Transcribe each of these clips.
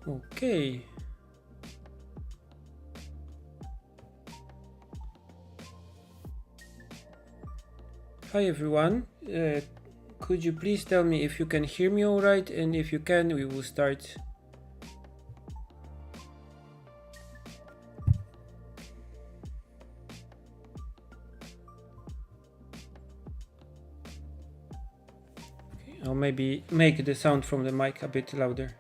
Okay. Hi everyone. Could you please tell me if you can hear me all right, and if you can, we will start. Okay, I'll maybe make the sound from the mic a bit louder.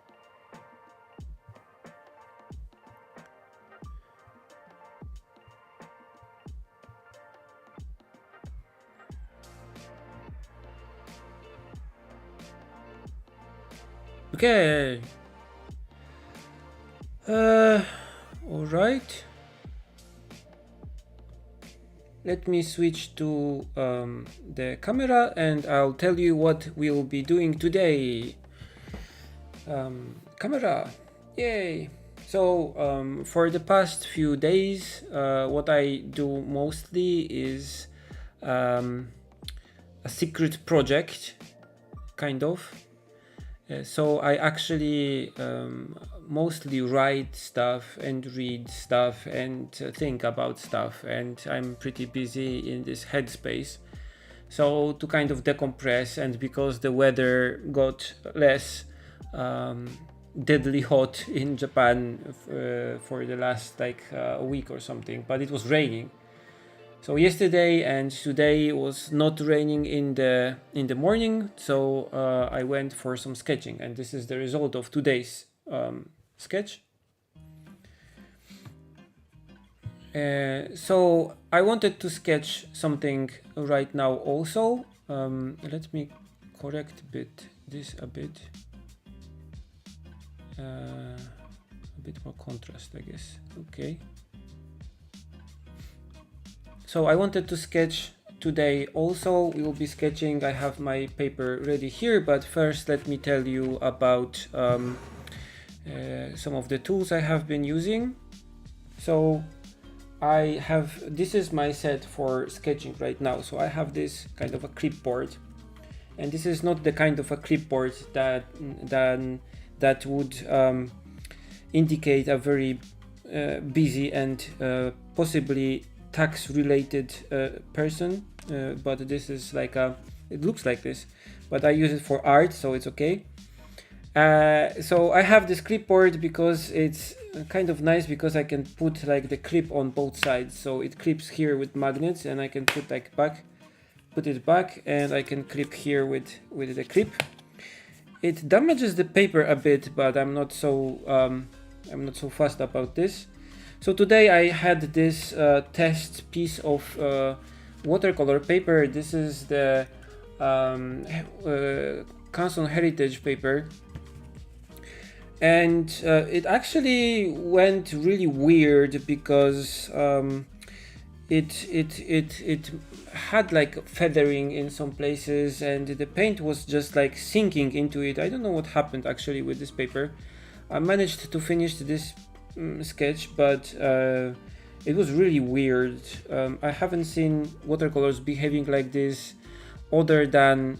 Okay. All right. Let me switch to the camera and I'll tell you what we'll be doing today. Camera, yay! So for the past few days, what I do mostly is a secret project, kind of. So I actually mostly write stuff and read stuff and think about stuff, and I'm pretty busy in this headspace. So to kind of decompress, and because the weather got less deadly hot in Japan for the last like a week or something, but it was raining. So yesterday and today was not raining in the morning, so I went for some sketching, and this is the result of today's sketch. So I wanted to sketch something right now also. Let me correct this a bit. A bit more contrast, I guess. Okay. So I wanted to sketch today also. We will be sketching. I have my paper ready here, but first let me tell you about some of the tools I have been using. So this is my set for sketching right now. So I have this kind of a clipboard, and this is not the kind of a clipboard that would indicate a very busy and possibly tax related person, but this is like it looks like this, but I use it for art, so it's okay. So I have this clipboard because it's kind of nice, because I can put like the clip on both sides, so it clips here with magnets, and I can put like put it back, and I can clip here with the clip. It damages the paper a bit, but I'm not so fussed about this. So today I had this test piece of watercolor paper. This is the Council Heritage paper, and it actually went really weird because it had like feathering in some places, and the paint was just like sinking into it. I don't know what happened actually with this paper. I managed to finish this sketch, but it was really weird. I haven't seen watercolors behaving like this other than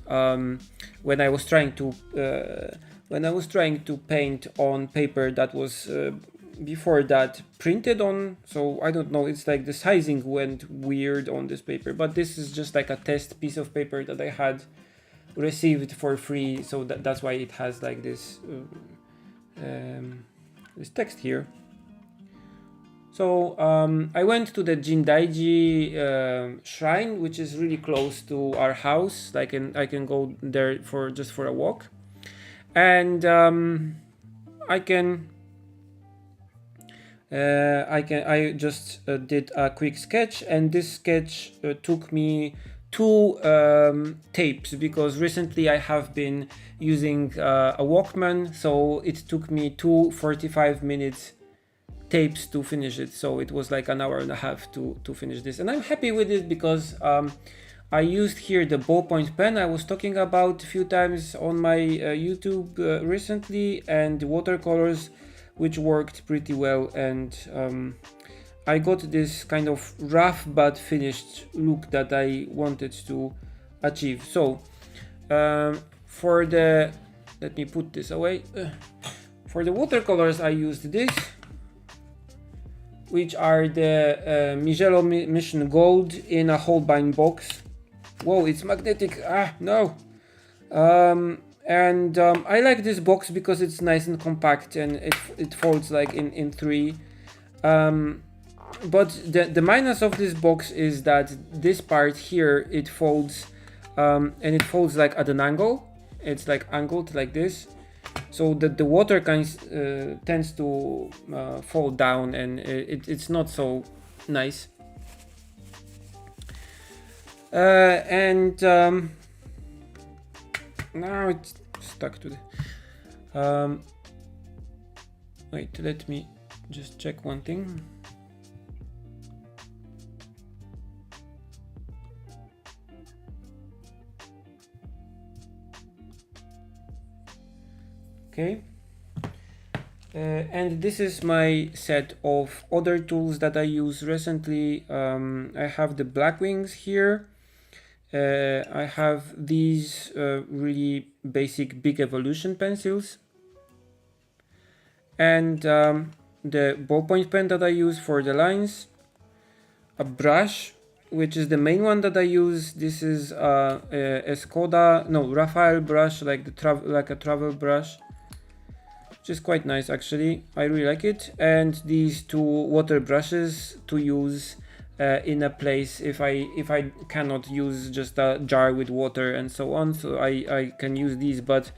when I was trying to paint on paper that was before that printed on. So I don't know, it's like the sizing went weird on this paper, but this is just like a test piece of paper that I had received for free, so that's why it has like this this text here. So I went to the Jindaiji shrine, which is really close to our house. I can go there for a walk, and I just did a quick sketch, and this sketch took me 2 tapes, because recently I have been using a Walkman, so it took me 2 45-minute tapes to finish it. So it was like an hour and a half to finish this, and I'm happy with it because I used here the ballpoint pen I was talking about a few times on my YouTube recently, and the watercolors, which worked pretty well, and I got this kind of rough but finished look that I wanted to achieve. So let me put this away. For the watercolors I used this, which are the Mijello Mission Gold in a Holbein box. Whoa, it's magnetic. Ah, no. I like this box because it's nice and compact and it folds like in three. But the minus of this box is that this part here, it folds and it folds like at an angle. It's like angled like this, so that the water tends to fall down, and it's not so nice. Now it's stuck to the wait, let me just check one thing. Okay, and this is my set of other tools that I use recently. I have the Blackwings here. I have these really basic big evolution pencils, and the ballpoint pen that I use for the lines, a brush, which is the main one that I use. This is a Raphael brush, like a travel brush, which is quite nice actually. I really like it. And these two water brushes to use in a place if I cannot use just a jar with water and so on, so I can use these. But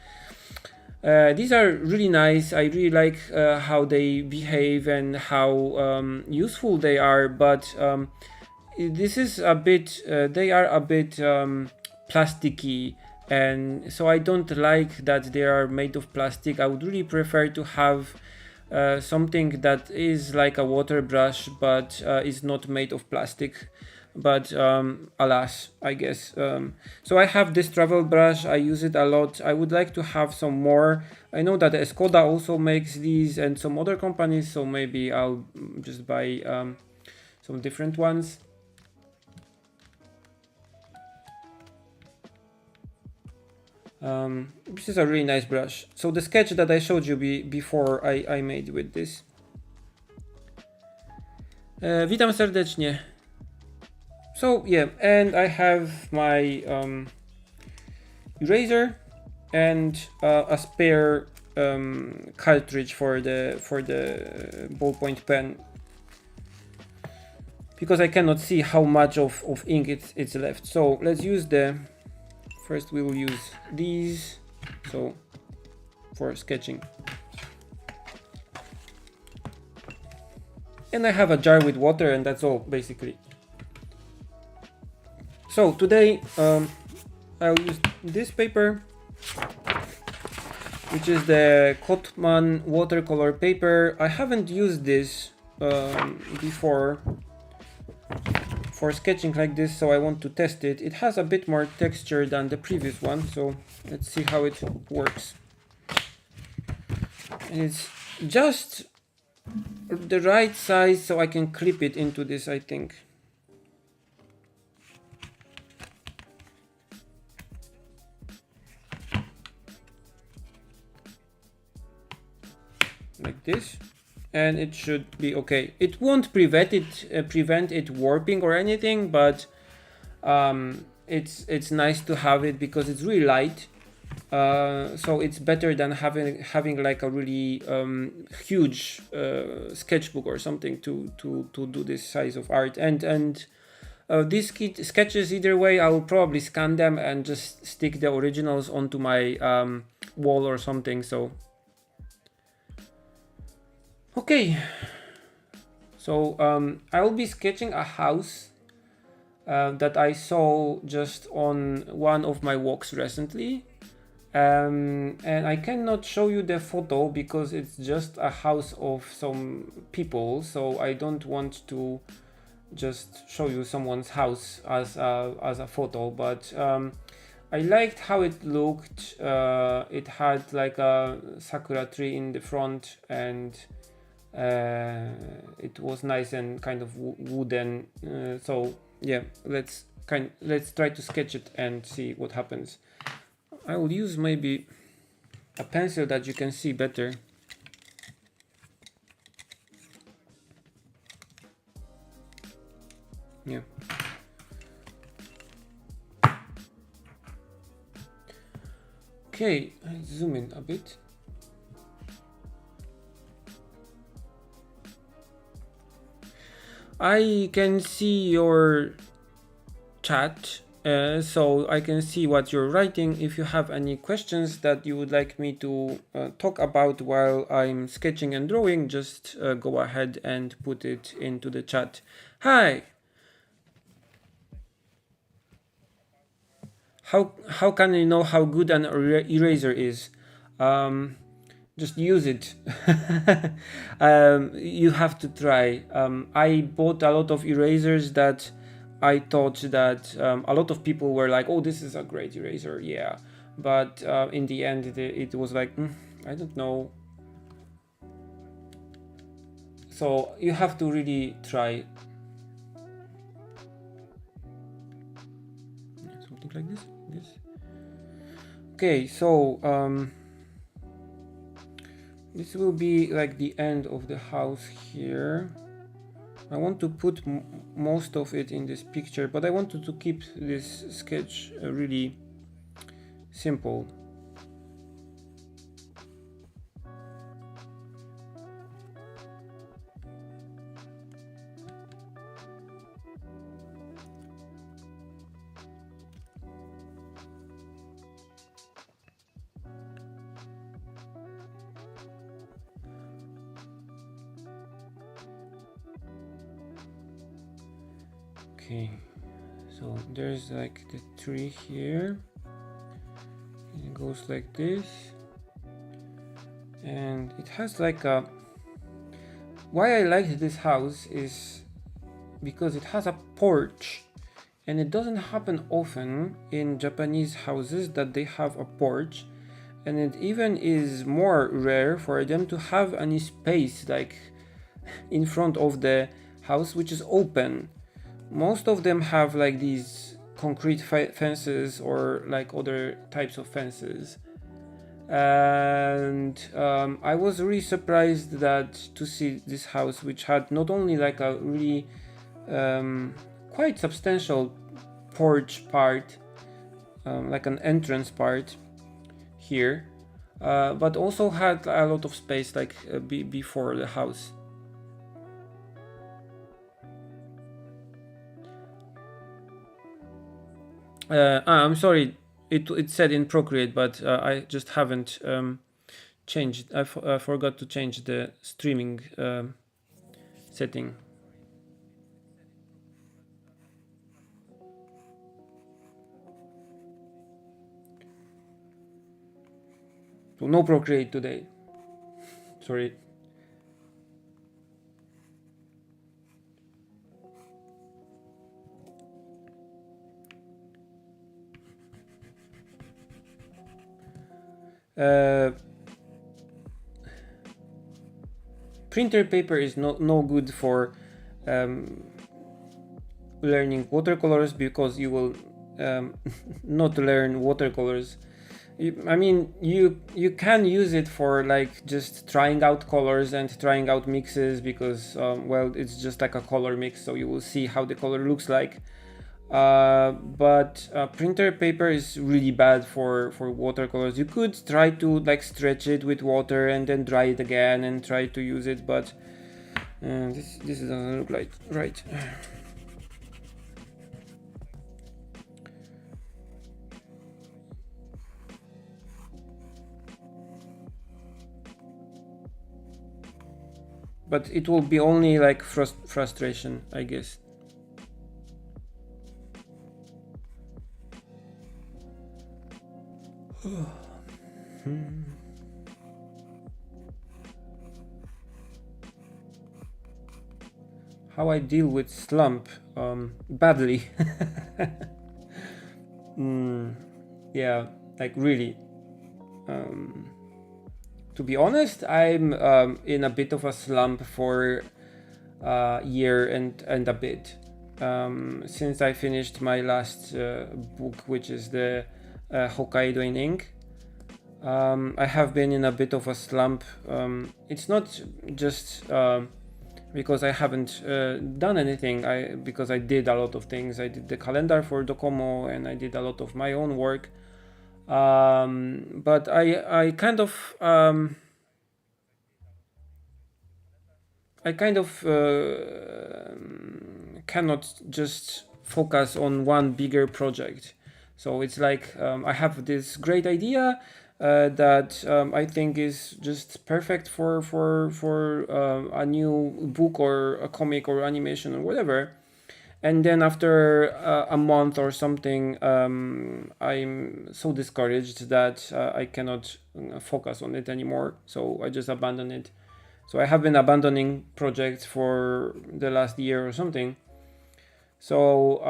these are really nice. I really like how they behave and how useful they are, but this is a bit they are a bit plasticky, and so I don't like that they are made of plastic. I would really prefer to have something that is like a water brush but is not made of plastic, but alas, I guess. So I have this travel brush. I use it a lot. I would like to have some more. I know that SCHMIDT also makes these and some other companies, so maybe I'll just buy some different ones. This is a really nice brush. So the sketch that I showed you before I made with this. Witam serdecznie. So yeah, and I have my eraser and a spare cartridge for the ballpoint pen, because I cannot see how much of ink it's left. So let's use first we will use these, so for sketching. And I have a jar with water, and that's all basically. So today I'll use this paper, which is the Cotman watercolor paper. I haven't used this before for sketching like this, so I want to test it. It has a bit more texture than the previous one, so let's see how it works. And it's just the right size, so I can clip it into this, I think. Like this, and it should be okay. It won't prevent it warping or anything, but it's nice to have it because it's really light. So it's better than having like a really huge sketchbook or something to do this size of art. And these sketches, either way, I will probably scan them and just stick the originals onto my wall or something. So okay, so I will be sketching a house that I saw just on one of my walks recently, and I cannot show you the photo because it's just a house of some people, so I don't want to just show you someone's house as a photo, but I liked how it looked. It had like a sakura tree in the front, and it was nice and kind of wooden. So yeah, let's try to sketch it and see what happens. I will use maybe a pencil that you can see better. Yeah. Okay, let's zoom in a bit. I can see your chat, so I can see what you're writing. If you have any questions that you would like me to talk about while I'm sketching and drawing, just go ahead and put it into the chat. Hi! How can you know how good an eraser is? Just use it. You have to try. I bought a lot of erasers that I thought that a lot of people were like, oh, this is a great eraser, yeah. But in the end, it was like, I don't know. So you have to really try. Something like this. Okay, so this will be like the end of the house here. I want to put most of it in this picture, but I wanted to keep this sketch really simple. Okay, so there's like the tree here. It goes like this, and it has like a... Why I like this house is because it has a porch, and it doesn't happen often in Japanese houses that they have a porch, and it even is more rare for them to have any space like in front of the house which is open. Most of them have like these concrete fences or like other types of fences, and I was really surprised that to see this house which had not only like a really quite substantial porch part, like an entrance part here, but also had a lot of space like before the house. I'm sorry, it said in Procreate, but I just haven't changed. I forgot to change the streaming setting. So no Procreate today. Sorry. Printer paper is no good for learning watercolors, because you will not learn watercolors. I mean, you can use it for like just trying out colors and trying out mixes, because well, it's just like a color mix, so you will see how the color looks like. But printer paper is really bad for watercolors. You could try to like stretch it with water and then dry it again and try to use it, but this doesn't look like right. But it will be only like frustration, I guess. How I deal with slump? Badly. Yeah, like really. To be honest, I'm in a bit of a slump for a year and a bit. Since I finished my last book, which is the Hokkaido in ink. I have been in a bit of a slump. It's not just because I haven't done anything. Because I did a lot of things. I did the calendar for Docomo and I did a lot of my own work. But I kind of cannot just focus on one bigger project. So it's like I have this great idea that I think is just perfect for a new book or a comic or animation or whatever. And then after a month or something, I'm so discouraged that I cannot focus on it anymore. So I just abandon it. So I have been abandoning projects for the last year or something. So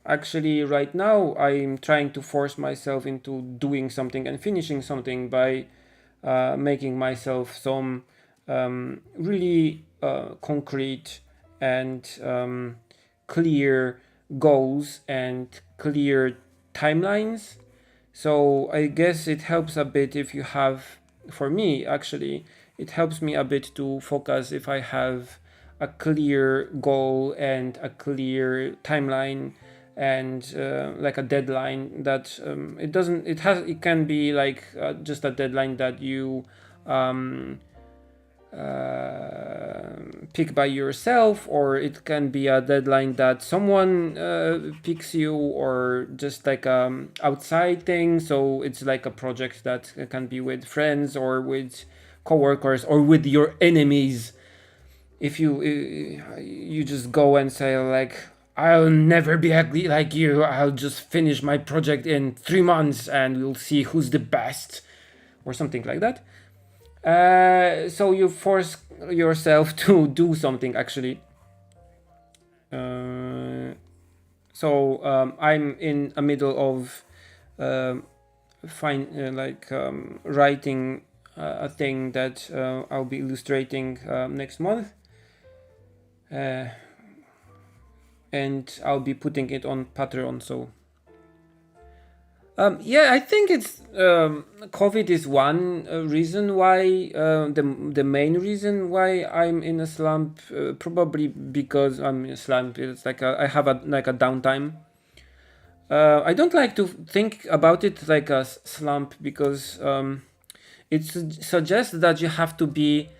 actually right now I'm trying to force myself into doing something and finishing something by making myself some really concrete and clear goals and clear timelines. So I guess it helps a bit if you have, for me actually, it helps me a bit to focus if I have a clear goal and a clear timeline and like a deadline that it can be like just a deadline that you pick by yourself, or it can be a deadline that someone picks you, or just like outside thing. So it's like a project that can be with friends or with coworkers or with your enemies. If you just go and say like, I'll never be ugly like you, I'll just finish my project in 3 months and we'll see who's the best, or something like that. So you force yourself to do something actually. So I'm in the middle of writing a thing that I'll be illustrating next month. And I'll be putting it on Patreon. So yeah, I think it's COVID is one reason why, the main reason why I'm in a slump. Probably because I'm in a slump. It's like I have a downtime. I don't like to think about it like a slump because it suggests that you have to be.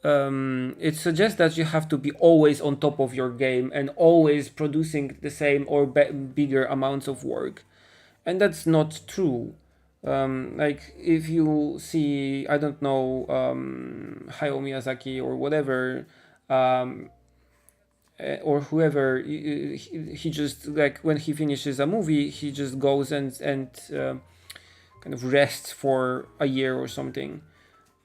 It suggests that you have to be always on top of your game and always producing the same or bigger amounts of work. And that's not true. Like if you see, I don't know, Hayao Miyazaki or whatever, or whoever, he just, like, when he finishes a movie, he just goes and kind of rests for a year or something.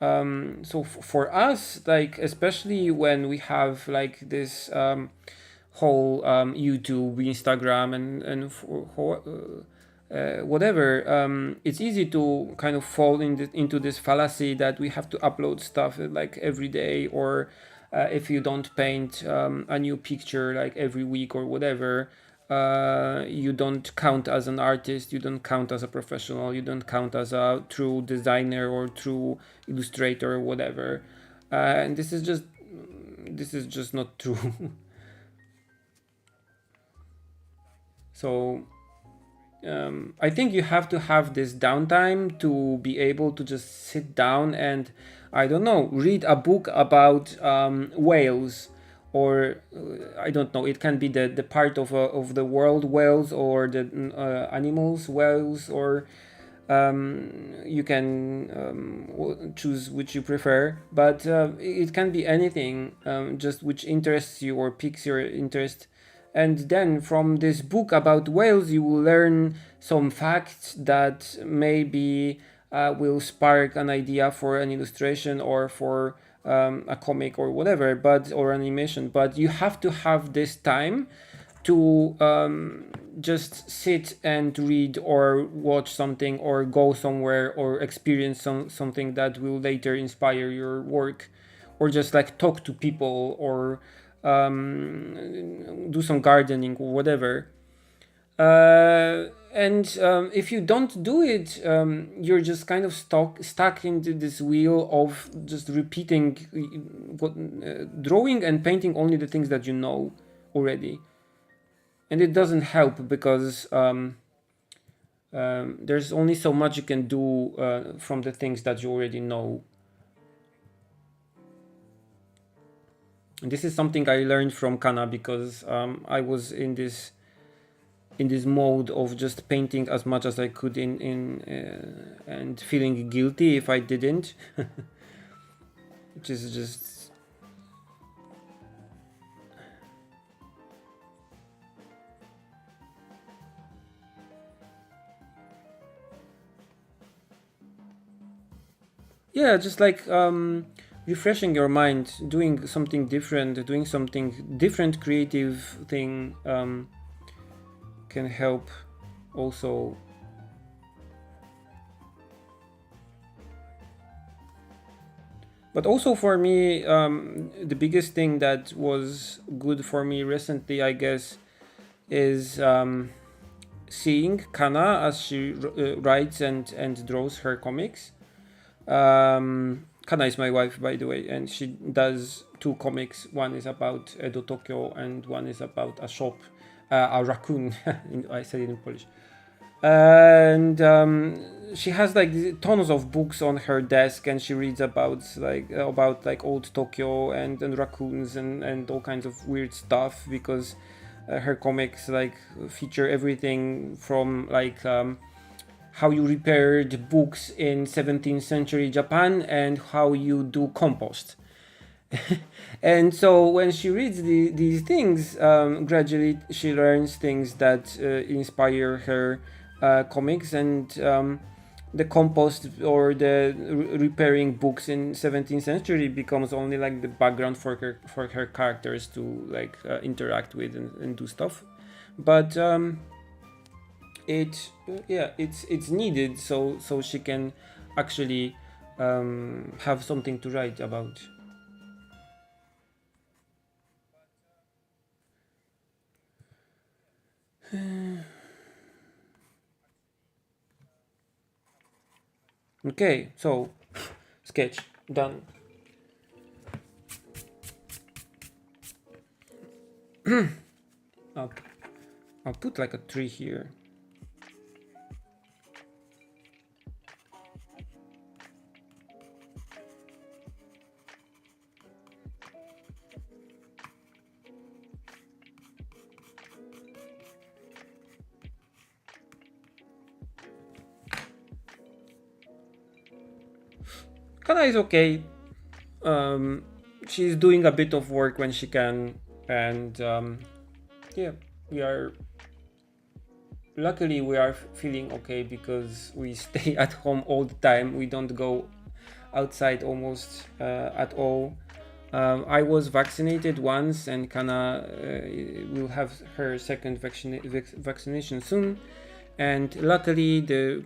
So for us, like, especially when we have like this whole YouTube, Instagram, and whatever, it's easy to kind of fall into this fallacy that we have to upload stuff like every day, or if you don't paint a new picture like every week or whatever, you don't count as an artist, you don't count as a professional, you don't count as a true designer or true illustrator or whatever. And this is just not true. So I think you have to have this downtime to be able to just sit down and, I don't know, read a book about whales, or I don't know, it can be the part of the world whales, or the animals whales, or you can choose which you prefer, but it can be anything, just which interests you or piques your interest. And then from this book about whales, you will learn some facts that maybe will spark an idea for an illustration or for a comic or whatever, or animation. But you have to have this time to just sit and read or watch something or go somewhere or experience something that will later inspire your work, or just like talk to people, or do some gardening or whatever. And if you don't do it, you're just kind of stuck into this wheel of just repeating, drawing and painting only the things that you know already. And it doesn't help because there's only so much you can do from the things that you already know. And this is something I learned from Kana, because I was in this mode of just painting as much as I could and feeling guilty if I didn't, which is just yeah, just like refreshing your mind, doing something different, creative thing can help also. But also for me, the biggest thing that was good for me recently, I guess, is seeing Kana as she writes and draws her comics. Kana is my wife, by the way, and she does 2 comics. One is about Edo Tokyo and one is about a shop, a raccoon. I said it in Polish. And she has like tons of books on her desk, and she reads about old Tokyo and raccoons and all kinds of weird stuff, because her comics like feature everything from like how you repaired books in 17th century Japan and how you do compost. And so when she reads these things, gradually she learns things that inspire her comics, and the compost or the repairing books in 17th century becomes only like the background for her characters to like interact with and do stuff. But it's needed so she can actually have something to write about. Okay, so sketch done. I'll put like a tree here. Kana is okay. She's doing a bit of work when she can, and yeah, luckily we are feeling okay because we stay at home all the time. We don't go outside almost at all. I was vaccinated once, and Kana will have her second vaccination soon. And luckily the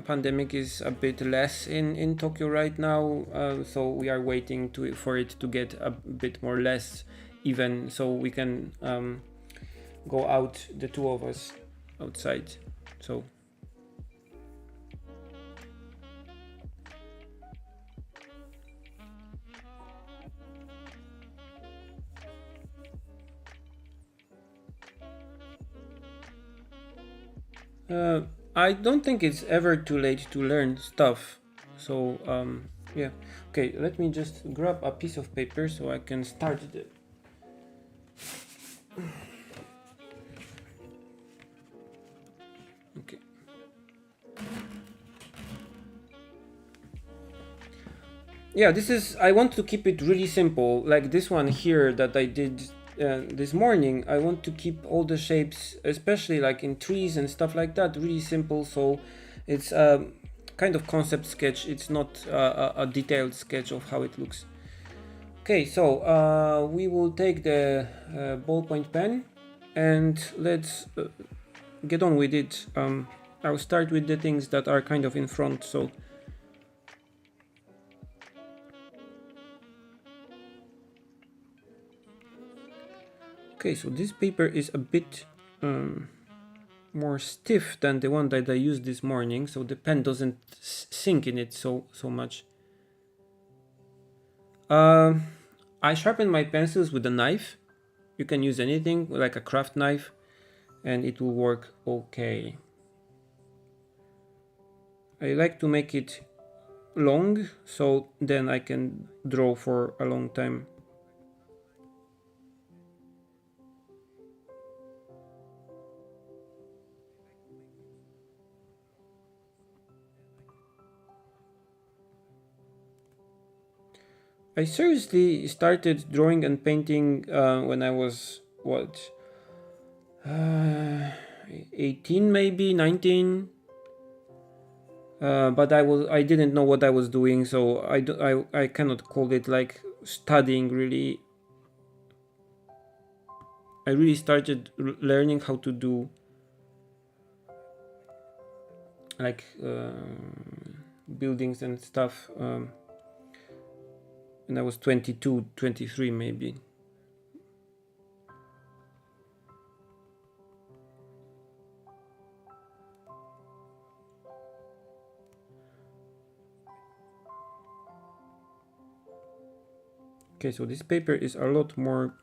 pandemic is a bit less in Tokyo right now, so we are waiting for it to get a bit more less even, so we can go out, the 2 of us, outside. So I don't think it's ever too late to learn stuff. So yeah. Okay, let me just grab a piece of paper so I can start the... Okay. Yeah, this is... I want to keep it really simple. Like this one here that I did this morning, I want to keep all the shapes, especially like in trees and stuff like that, really simple, so it's a kind of concept sketch. It's not a detailed sketch of how it looks. Okay, so we will take the ballpoint pen and let's get on with it. I'll start with the things that are kind of in front, so okay, so this paper is a bit more stiff than the one that I used this morning, so the pen doesn't sink in it so much. I sharpen my pencils with a knife. You can use anything, like a craft knife, and it will work okay. I like to make it long, so then I can draw for a long time. I seriously started drawing and painting when I was, what, 18 maybe, 19. But I didn't know what I was doing, so I cannot call it like studying really. I really started learning how to do like buildings and stuff when I was 22, 23 maybe. Okay, so this paper is a lot more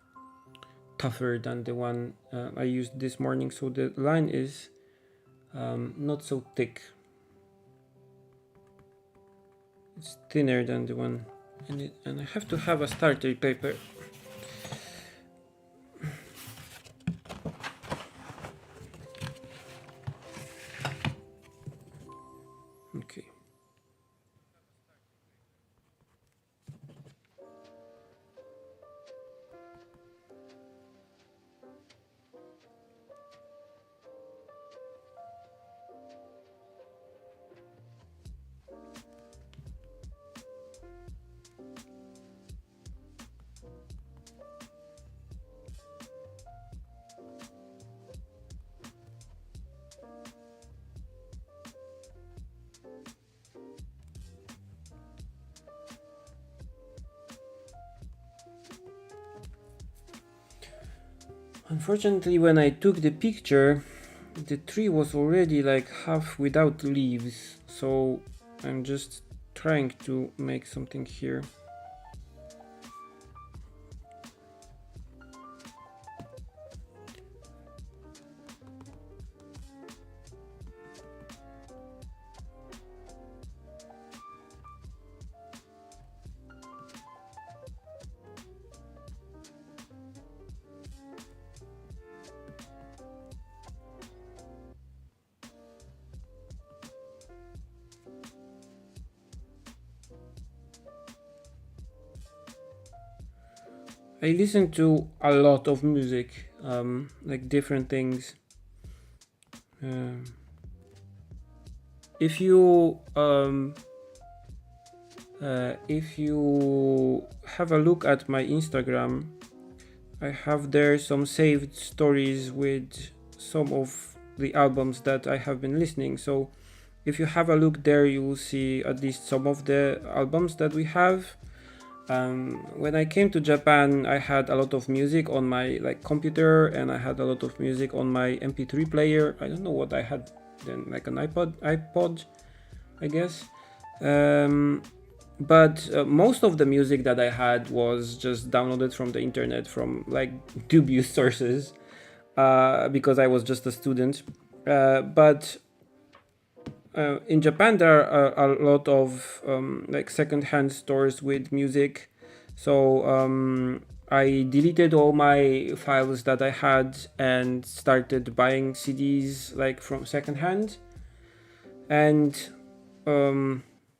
tougher than the one I used this morning, so the line is not so thick. It's thinner than the one, and I have to have a starter paper. Okay. Unfortunately, when I took the picture, the tree was already like half without leaves, so I'm just trying to make something here. I listen to a lot of music, like different things. If you have a look at my Instagram, I have there some saved stories with some of the albums that I have been listening. So if you have a look there, you will see at least some of the albums that we have. When I came to Japan, I had a lot of music on my computer, and I had a lot of music on my MP3 player. I don't know what I had then, like an iPod, I guess. But most of the music that I had was just downloaded from the internet from like dubious sources, because I was just a student. But in Japan, there are a lot of like second-hand stores with music. So I deleted all my files that I had and started buying CDs like from second-hand. And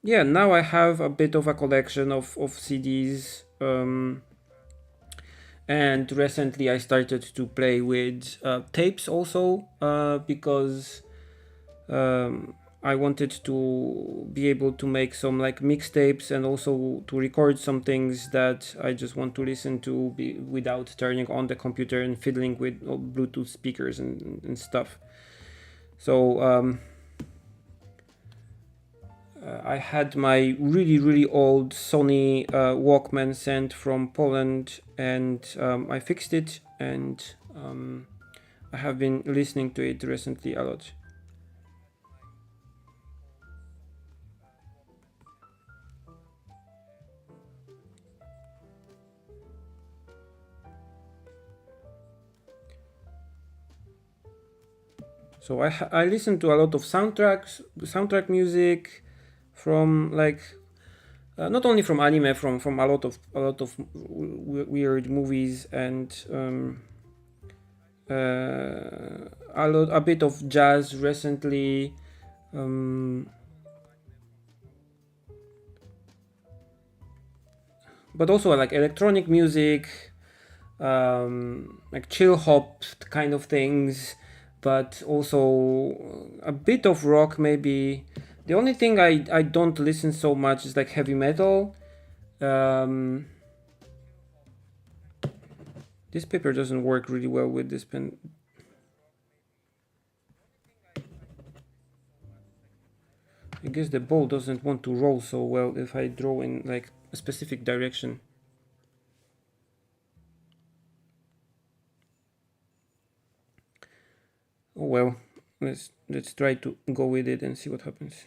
yeah, now I have a bit of a collection of CDs. And recently I started to play with tapes also, because I wanted to be able to make some like mixtapes and also to record some things that I just want to listen to without turning on the computer and fiddling with Bluetooth speakers and stuff. So I had my really old Sony Walkman sent from Poland, and I fixed it, and I have been listening to it recently a lot. So I listen to a lot of soundtrack music from like not only from anime, from a lot of weird movies, and a bit of jazz recently. But also like electronic music, like chill hop kind of things, but also a bit of rock maybe. The only thing I don't listen so much is like heavy metal. This paper doesn't work really well with this pen. I guess the ball doesn't want to roll so well if I draw in like a specific direction. Oh well, let's try to go with it and see what happens.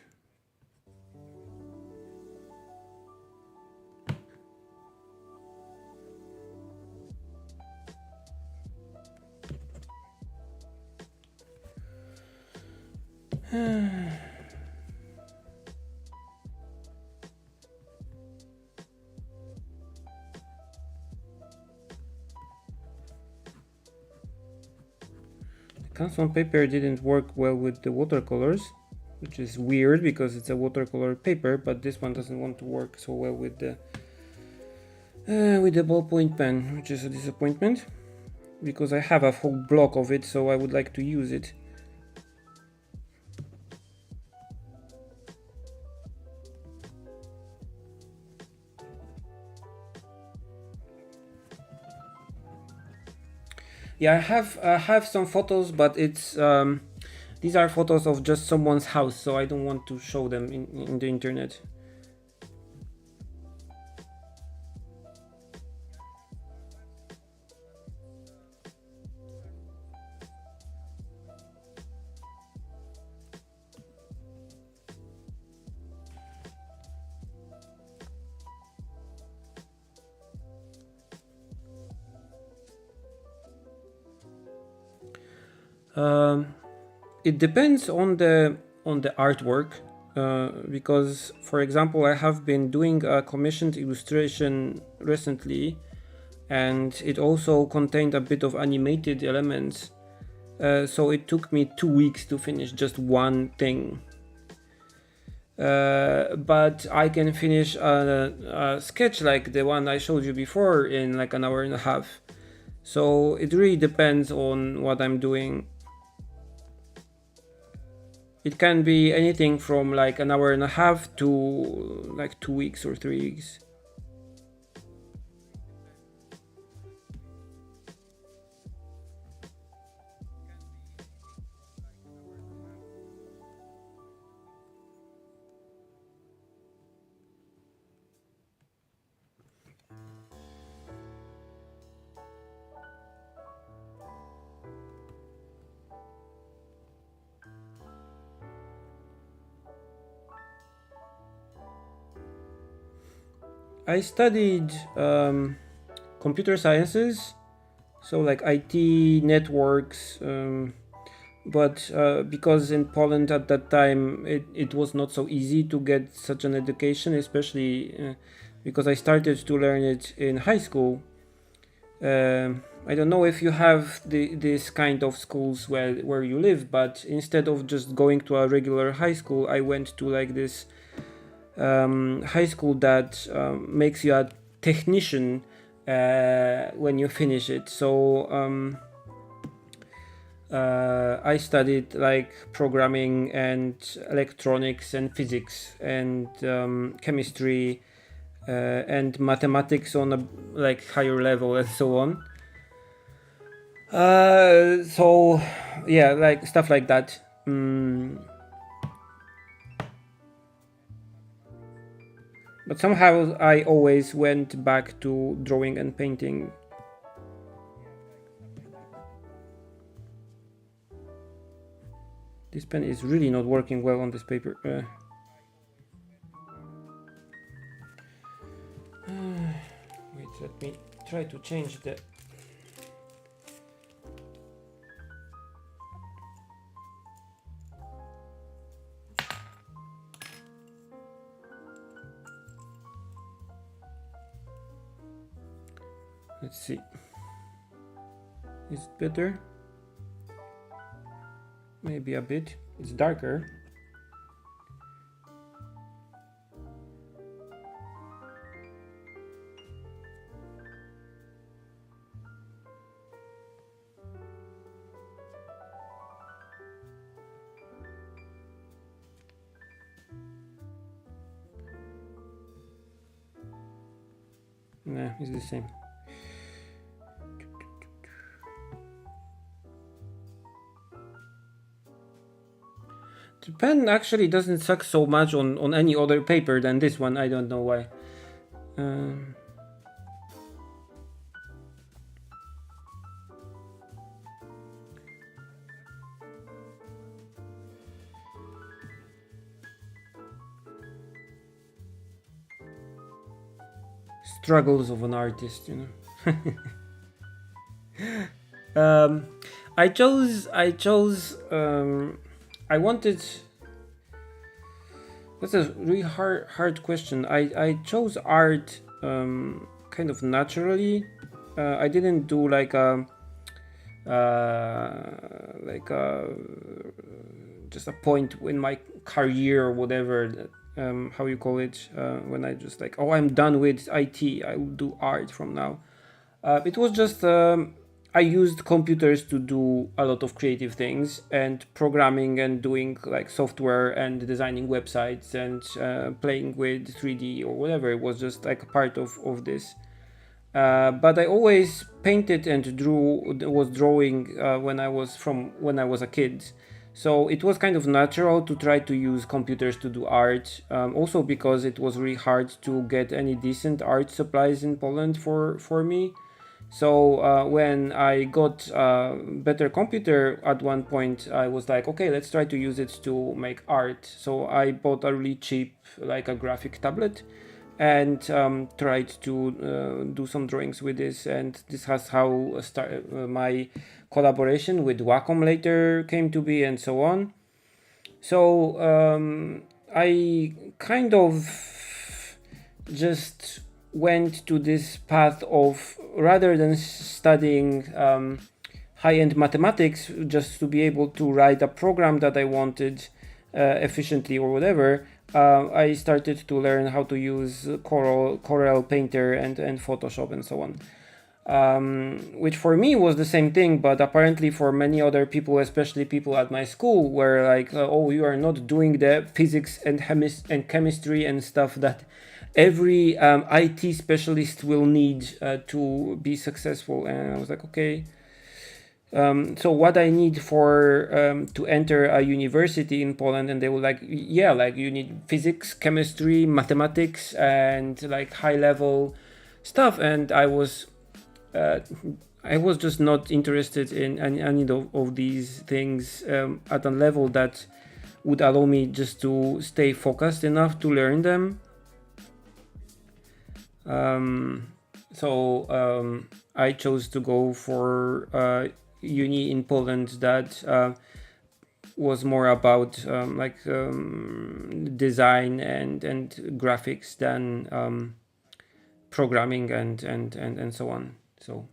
Cotman paper didn't work well with the watercolors, which is weird because it's a watercolor paper, but this one doesn't want to work so well with the ballpoint pen, which is a disappointment because I have a whole block of it, so I would like to use it. Yeah, I have some photos, but it's these are photos of just someone's house, so I don't want to show them in the internet. It depends on the artwork, because for example I have been doing a commissioned illustration recently, and it also contained a bit of animated elements, so it took me 2 weeks to finish just one thing. But I can finish a sketch like the one I showed you before in like an hour and a half. So it really depends on what I'm doing. It can be anything from like an hour and a half to like 2 weeks or 3 weeks. I studied computer sciences, so like IT networks, but because in Poland at that time it was not so easy to get such an education, especially because I started to learn it in high school. I don't know if you have this kind of schools where you live, but instead of just going to a regular high school, I went to like this high school that makes you a technician when you finish it. So I studied like programming and electronics and physics and chemistry and mathematics on a like higher level and so on. So yeah, like stuff like that. But somehow I always went back to drawing and painting. This pen is really not working well on this paper. Wait, let me try to change the... Let's see. Is it better? Maybe a bit. It's darker. Nah, it's the same. The pen actually doesn't suck so much on any other paper than this one. I don't know why. Struggles of an artist, you know. I wanted... That's a really hard question. I chose art kind of naturally. I didn't do like a just a point in my career or whatever, how you call it, when I just like, oh, I'm done with IT, I will do art from now. It was just I used computers to do a lot of creative things, and programming and doing like software and designing websites and playing with 3D or whatever. It was just like a part of this. But I always painted and was drawing when I was a kid. So it was kind of natural to try to use computers to do art. Also because it was really hard to get any decent art supplies in Poland for me. So when I got a better computer at one point, I was like, okay, let's try to use it to make art. So I bought a really cheap, like a graphic tablet, and tried to do some drawings with this. And this has how my collaboration with Wacom later came to be, and so on. So I kind of just went to this path of, rather than studying high-end mathematics just to be able to write a program that I wanted efficiently or whatever, I started to learn how to use Corel Painter and Photoshop and so on. Which for me was the same thing, but apparently for many other people, especially people at my school, were like, oh, you are not doing the physics and chemistry and stuff that every IT specialist will need to be successful. And I was like, okay. So what I need for to enter a university in Poland, and they were like, yeah, like you need physics, chemistry, mathematics, and like high level stuff. And I was just not interested in any of these things at a level that would allow me just to stay focused enough to learn them. So I chose to go for uni in Poland that was more about design and graphics than programming and so on. So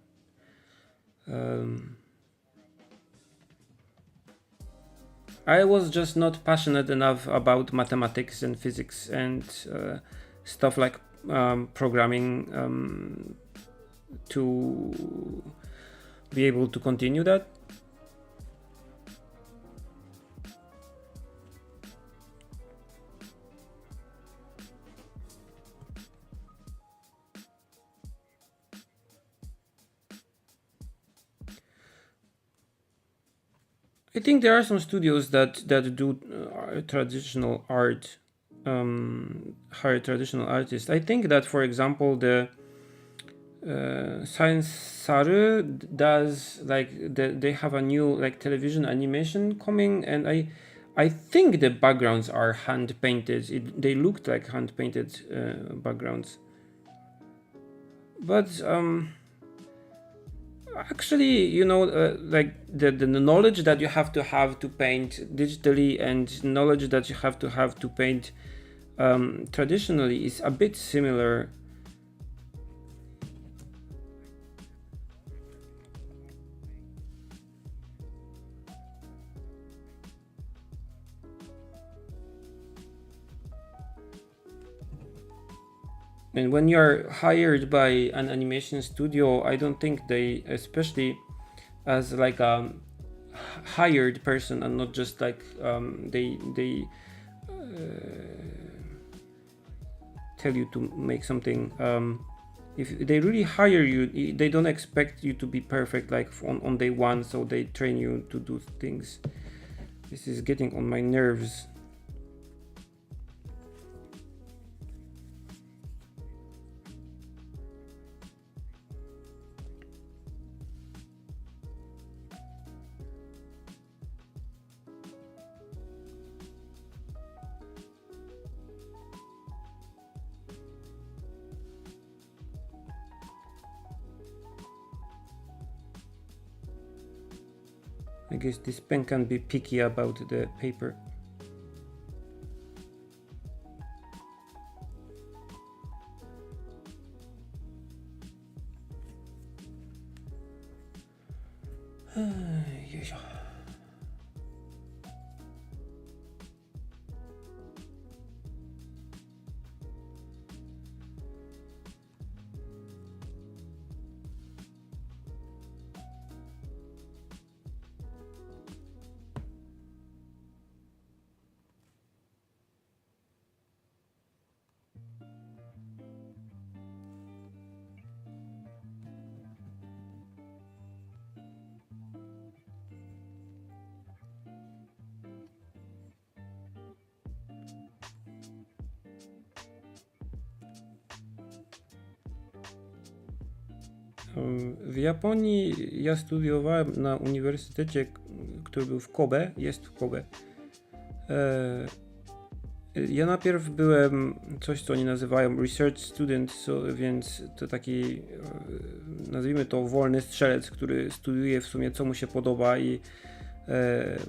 I was just not passionate enough about mathematics and physics and stuff like programming to be able to continue that. I think there are some studios that do traditional art, hire traditional artists. I think that, for example, the Science Saru does, like, they have a new like television animation coming, and I think the backgrounds are hand painted. They looked like hand painted backgrounds. But actually, you know, like the knowledge that you have to paint digitally and knowledge that you have to paint traditionally is a bit similar. And when you're hired by an animation studio, I don't think they, especially as like a hired person and not just like they tell you to make something. If they really hire you, they don't expect you to be perfect like on day one, so they train you to do things. This is getting on my nerves. I guess this pen can be picky about the paper. W Japonii ja studiowałem na uniwersytecie, który był w Kobe, jest w Kobe. Ja najpierw byłem coś, co oni nazywają research student, więc to taki, nazwijmy to, wolny strzelec, który studiuje w sumie co mu się podoba i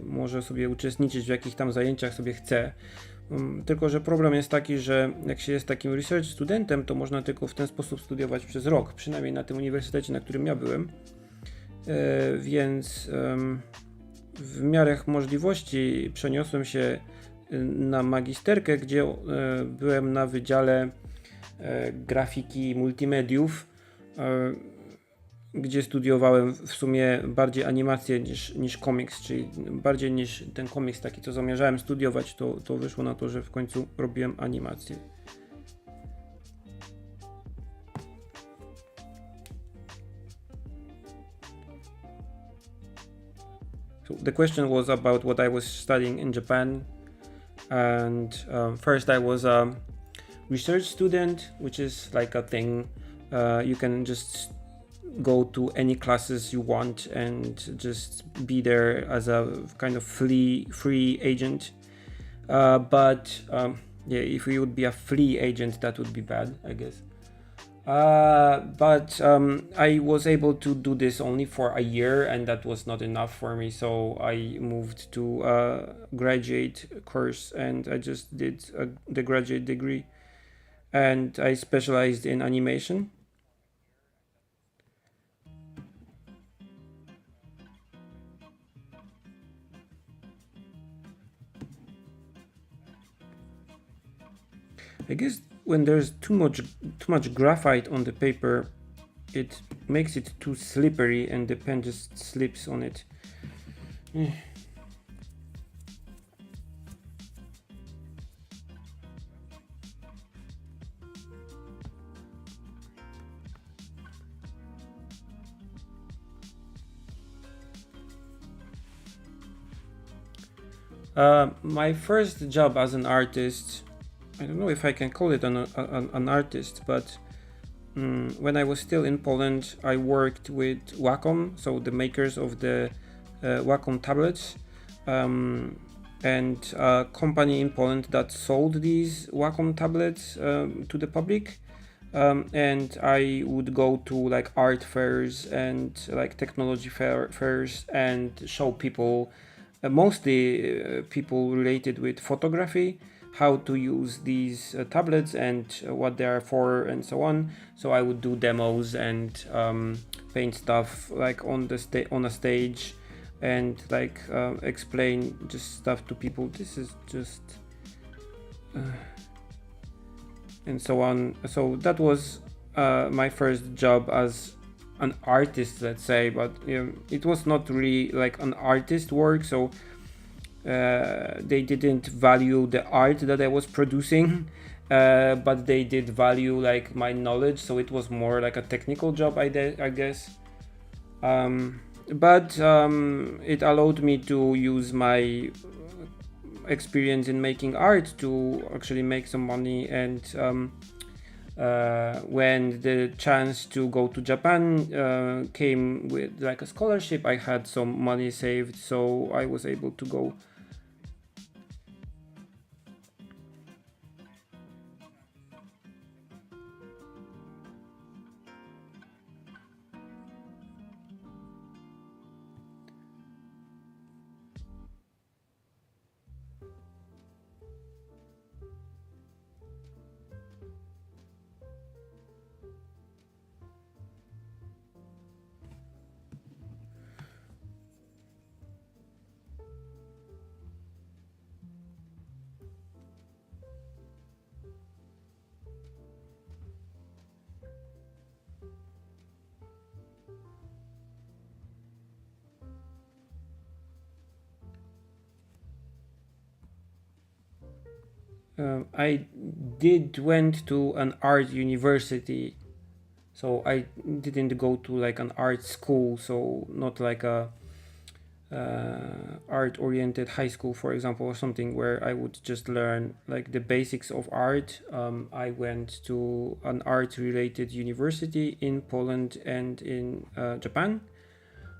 może sobie uczestniczyć w jakich tam zajęciach sobie chce. Tylko że problem jest taki, że jak się jest takim research studentem, to można tylko w ten sposób studiować przez rok, przynajmniej na tym uniwersytecie, na którym ja byłem. Więc w miarę możliwości przeniosłem się na magisterkę, gdzie byłem na wydziale grafiki i multimediów, gdzie studiowałem w sumie bardziej animację niż komiks, czyli bardziej niż ten komiks taki, co zamierzałem studiować, to wyszło na to, że w końcu robiłem animację. So the question was about what I was studying in Japan, and first I was a research student, which is like a thing. You can just go to any classes you want and just be there as a kind of free agent. But yeah, if we would be a free agent, that would be bad, I guess. But I was able to do this only for a year, and that was not enough for me, so I moved to a graduate course, and I just did the graduate degree, and I specialized in animation. I guess when there's too much graphite on the paper, it makes it too slippery and the pen just slips on it. My first job as an artist, I don't know if I can call it an artist, but when I was still in Poland, I worked with Wacom, so the makers of the Wacom tablets. and a company in Poland that sold these Wacom tablets to the public. And I would go to like art fairs and like technology fairs and show people, mostly people related with photography, how to use these tablets and what they are for and so on. So I would do demos and paint stuff like on a stage, and like explain just stuff to people. This is just and so on. So that was my first job as an artist, let's say, but it was not really like an artist work, so they didn't value the art that I was producing, but they did value like my knowledge, so it was more like a technical job, I guess. But it allowed me to use my experience in making art to actually make some money. And when the chance to go to Japan came with like a scholarship, I had some money saved, so I was able to go. I did went to an art university, so I didn't go to like an art school, so not like a art-oriented high school, for example, or something where I would just learn like the basics of art. I went to an art-related university in Poland and in Japan,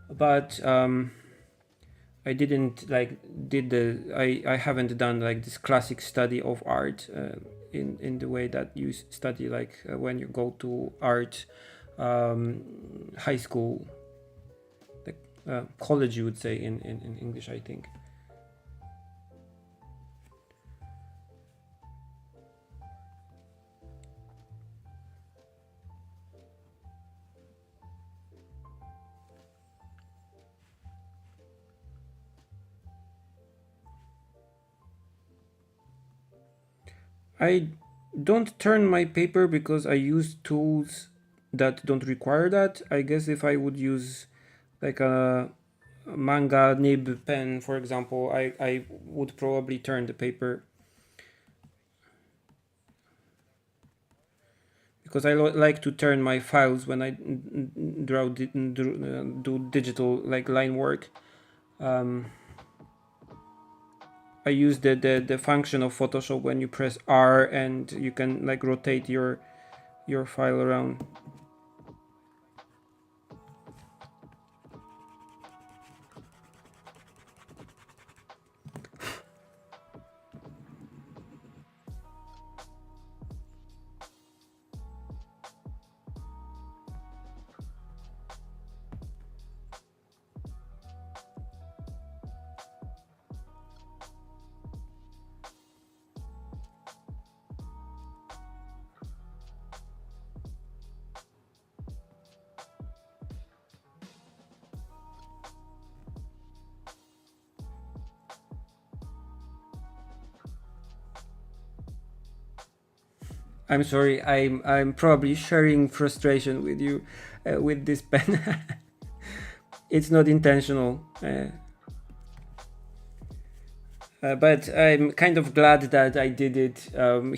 but I didn't like I haven't done like this classic study of art in the way that you study like when you go to art high school, like college, you would say in English, I think. I don't turn my paper because I use tools that don't require that. I guess if I would use like a manga nib pen, for example, I would probably turn the paper, because I like to turn my files when I do digital like line work. I use the function of Photoshop when you press R and you can like rotate your file around. I'm sorry, I'm probably sharing frustration with you with this pen. It's not intentional. But I'm kind of glad that I did it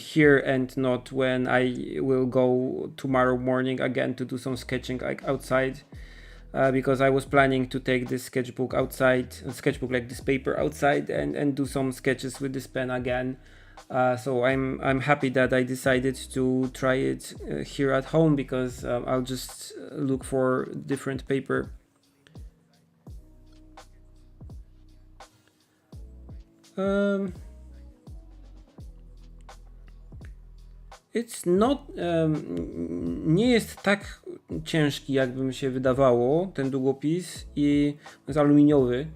here and not when I will go tomorrow morning again to do some sketching like outside. Because I was planning to take this sketchbook outside, like this paper outside, and do some sketches with this pen again. So I'm happy that I decided to try it here at home, because I'll just look for different paper. It's not, nie jest tak ciężki, jakby mi się wydawało, ten długopis, i jest aluminiowy.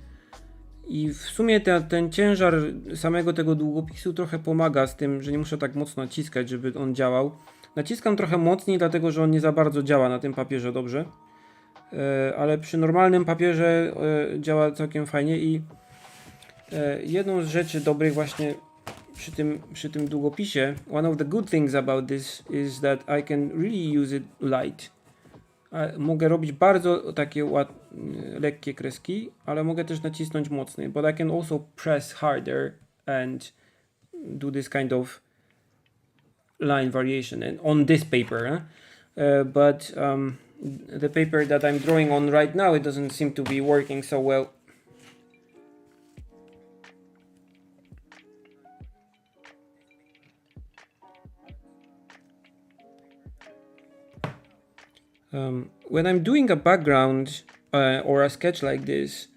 I w sumie ten ciężar samego tego długopisu trochę pomaga z tym, że nie muszę tak mocno naciskać, żeby on działał. Naciskam trochę mocniej, dlatego że on nie za bardzo działa na tym papierze dobrze. Ale przy normalnym papierze działa całkiem fajnie i jedną z rzeczy dobrych właśnie przy tym długopisie, one of the good things about this is that I can really use it light. Mogę robić bardzo takie lekkie kreski, ale mogę też nacisnąć mocniej, but I can also press harder and do this kind of line variation and on this paper, but the paper that I'm drawing on right now, it doesn't seem to be working so well. When I'm doing a background or a sketch like this,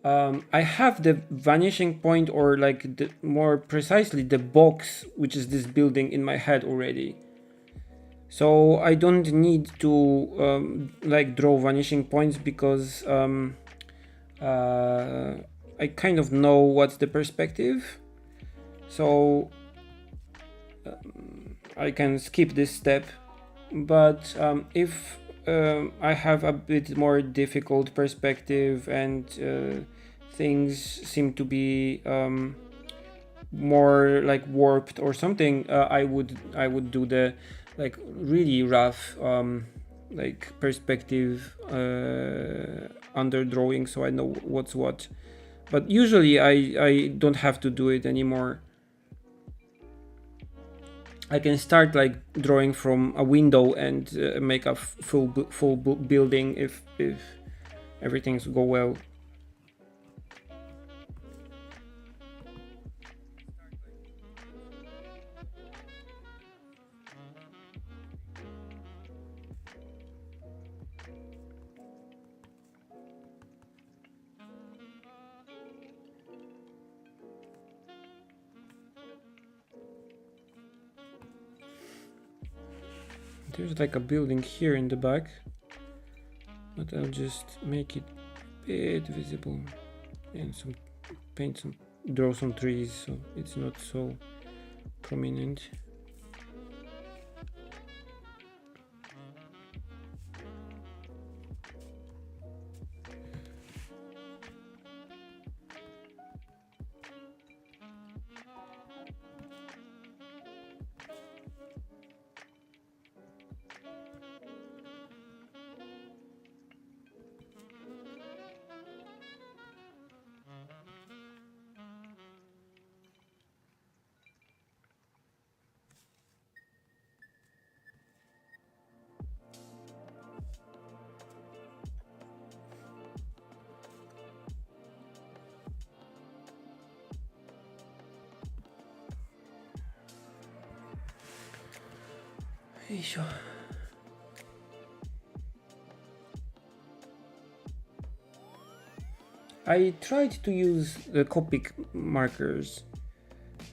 I have the vanishing point, or like more precisely the box, which is this building, in my head already. So I don't need to like draw vanishing points because I kind of know what's the perspective. So I can skip this step. But if I have a bit more difficult perspective and things seem to be more like warped or something, I would do the like really rough like perspective under drawing, so I know what's what. But usually I don't have to do it anymore. I can start like drawing from a window and make a full building if everything's go well. There's like a building here in the back, but I'll just make it a bit visible and draw some trees so it's not so prominent. I tried to use the Copic markers.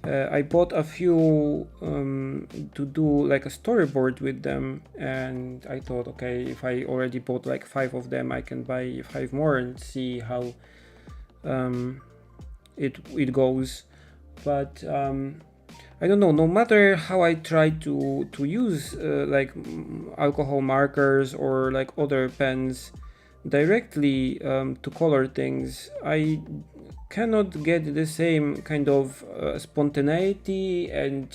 I bought a few to do like a storyboard with them, and I thought, okay, if I already bought like 5 of them, I can buy 5 more and see how it goes. But I don't know, no matter how I try to use like alcohol markers or like other pens directly to color things, I cannot get the same kind of spontaneity and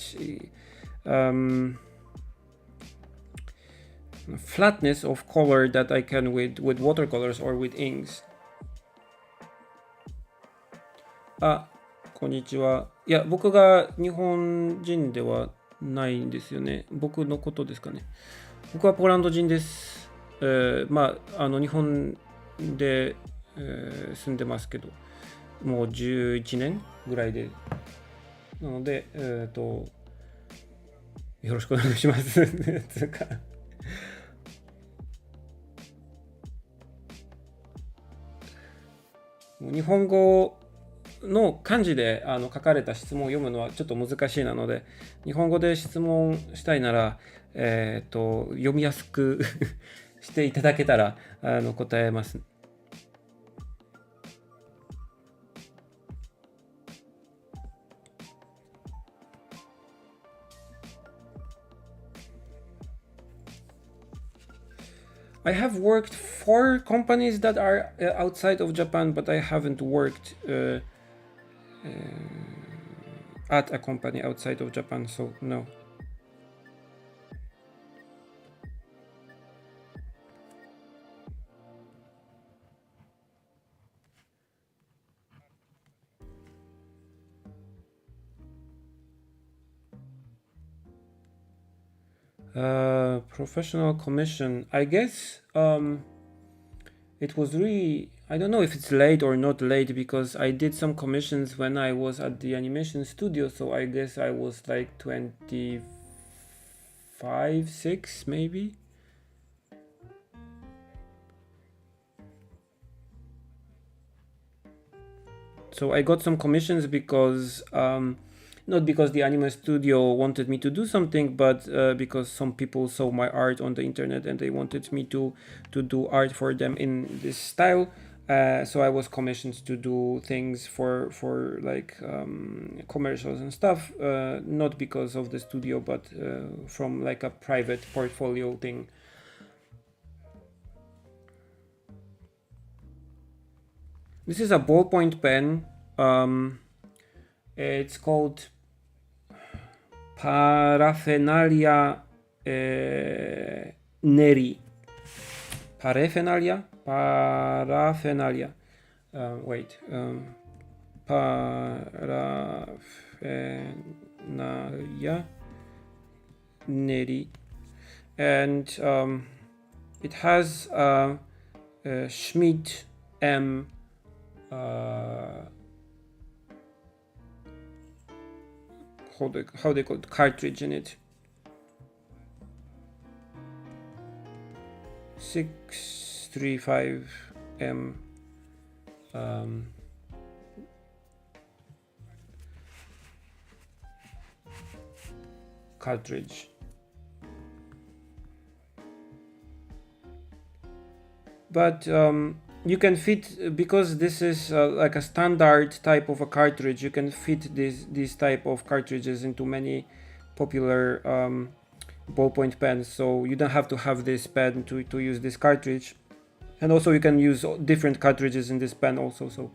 flatness of color that I can with watercolors or with inks. あ、こんにちは。いや、僕が日本人ではないんですよね。僕のことですかね。僕はポーランド人です。まあ、日本で、住んでますけど、もう11年ぐらいで。なので、よろしくお願いします。つうかもう日本語の漢字で書かれた質問を読むのはちょっと難しいなので、日本語で質問したいなら、読みやすくしていただけたら答えます。I have worked for companies that are outside of Japan, but I haven't worked at a company outside of Japan, so no. Professional commission. I guess it was really, I don't know if it's late or not late, because I did some commissions when I was at the animation studio, so I guess I was like 25, 6 maybe. So I got some commissions because not because the anime studio wanted me to do something, but because some people saw my art on the internet and they wanted me to do art for them in this style. So I was commissioned to do things for like commercials and stuff, not because of the studio, but from like a private portfolio thing. This is a ballpoint pen. It's called PARAFENALIA Neri. Paraphenalia. Wait. Paraphenalia Neri. And it has SCHMIDT M. How they call it, cartridge in it. 635M cartridge. But you can fit, because this is like a standard type of a cartridge, you can fit these type of cartridges into many popular ballpoint pens, so you don't have to have this pen to use this cartridge. And also you can use different cartridges in this pen also, so.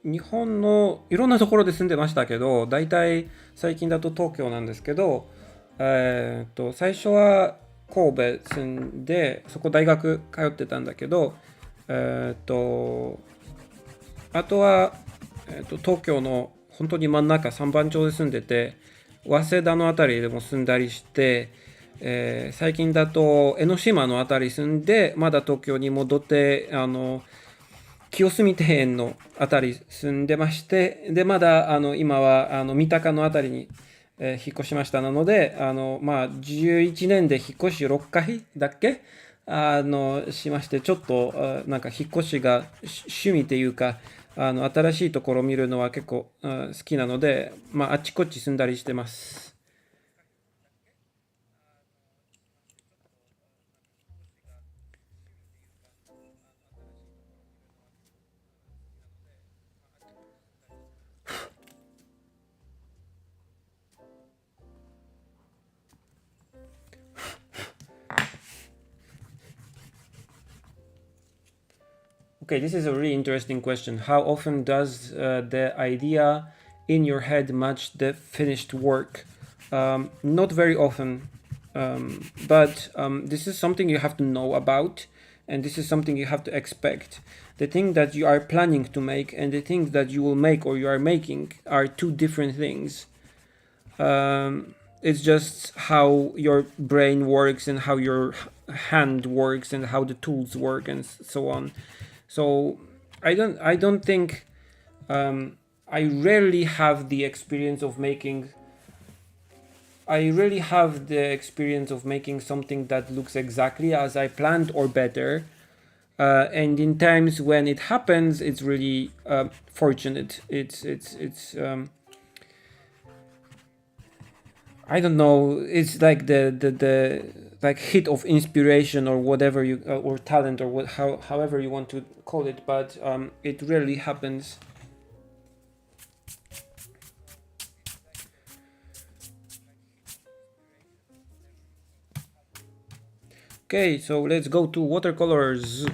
日本のいろんなところで住んでましたけど、大体最近だと東京なんですけど、最初は神戸住んで、そこ大学通ってたんだけど、あとは、東京の本当に真ん中三番町で住んでて、早稲田のあたりでも住んだりして、最近だと江ノ島のあたり住んで、まだ東京に戻って清澄庭園のあたり住んでまして、でまだ今は三鷹のあたりに、引っ越しました。なのでまあ11年で引っ越し6回だっけしまして、ちょっとなんか引っ越しが趣味っていうか、新しいところを見るのは結構好きなので、まああっちこっち住んだりしてます。Okay, this is a really interesting question. How often does the idea in your head match the finished work? Not very often, but this is something you have to know about, and this is something you have to expect. The thing that you are planning to make and the thing that you will make or you are making are two different things. it's just how your brain works and how your hand works and how the tools work and so on. So I don't think I rarely have the experience of making something that looks exactly as I planned or better. And in times when it happens, it's really fortunate. It's I don't know. It's like the like hit of inspiration or whatever you or talent or however you want to call it, but it rarely happens. Okay, so let's go to watercolors.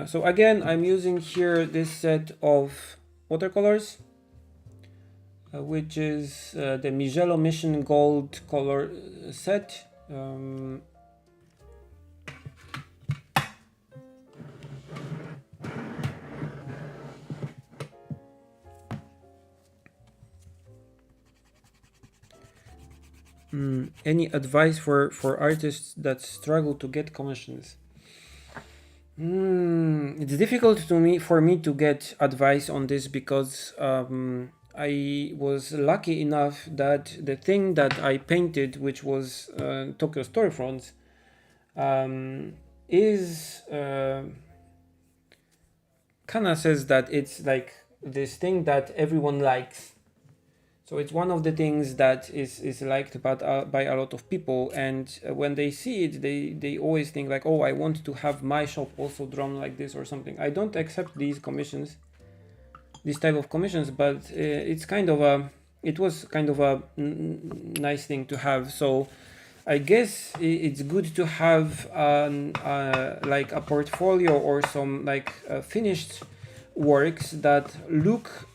So again, I'm using here this set of watercolors, which is the Mijello Mission Gold color set. Any advice for artists that struggle to get commissions? It's difficult for me to get advice on this because I was lucky enough that the thing that I painted, which was Tokyo storefronts, is Kana says that it's like this thing that everyone likes. So it's one of the things that is liked by a lot of people, and when they see it, they always think like, oh, I want to have my shop also drawn like this or something. I don't accept these commissions, this type of commissions, but it was kind of a nice thing to have. So I guess it's good to have like a portfolio or some like finished works that look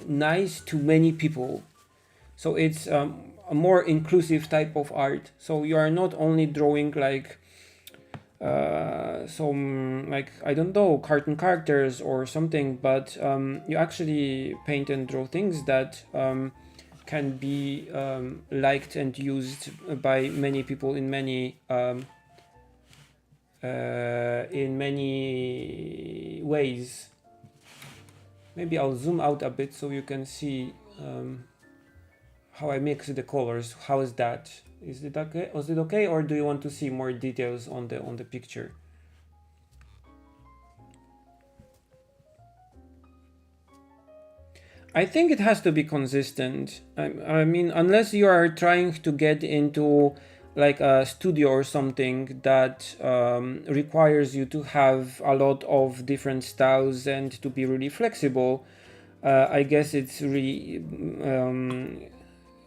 nice to many people. So it's a more inclusive type of art. So you are not only drawing like some like, I don't know, cartoon characters or something, but you actually paint and draw things that can be liked and used by many people in many ways. Maybe I'll zoom out a bit so you can see how I mix the colors. How is that? Is it okay? Was it okay, or do you want to see more details on the picture? I think it has to be consistent. I mean, unless you are trying to get into like a studio or something that requires you to have a lot of different styles and to be really flexible, I guess it's really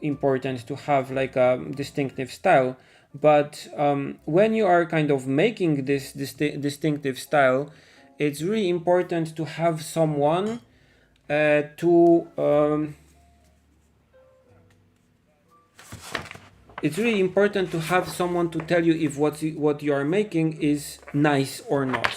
important to have like a distinctive style. But when you are kind of making this distinctive style, it's really important to have someone it's really important to have someone to tell you if what you are making is nice or not.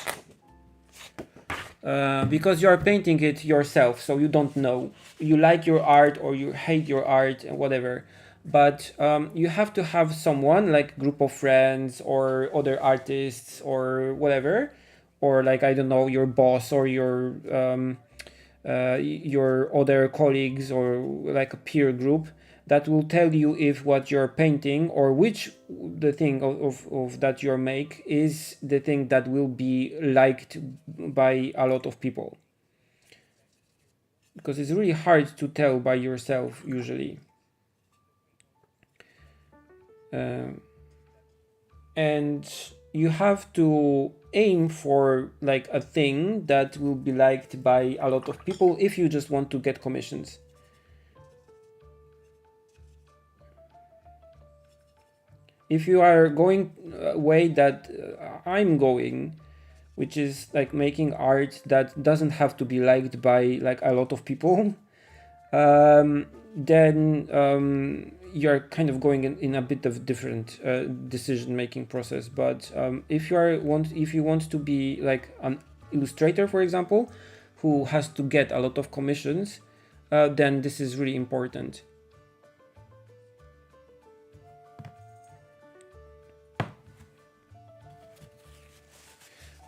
Because you are painting it yourself, so you don't know. You like your art or you hate your art and whatever. But you have to have someone, like group of friends or other artists or whatever, or like, I don't know, your boss or your other colleagues or like a peer group that will tell you if what you're painting or which the thing of that you make is the thing that will be liked by a lot of people. Because it's really hard to tell by yourself usually. And you have to aim for like a thing that will be liked by a lot of people if you just want to get commissions. If you are going a way that I'm going, which is like making art that doesn't have to be liked by like a lot of people, then you're kind of going in a bit of different decision-making process. But if you want to be like an illustrator, for example, who has to get a lot of commissions, then this is really important.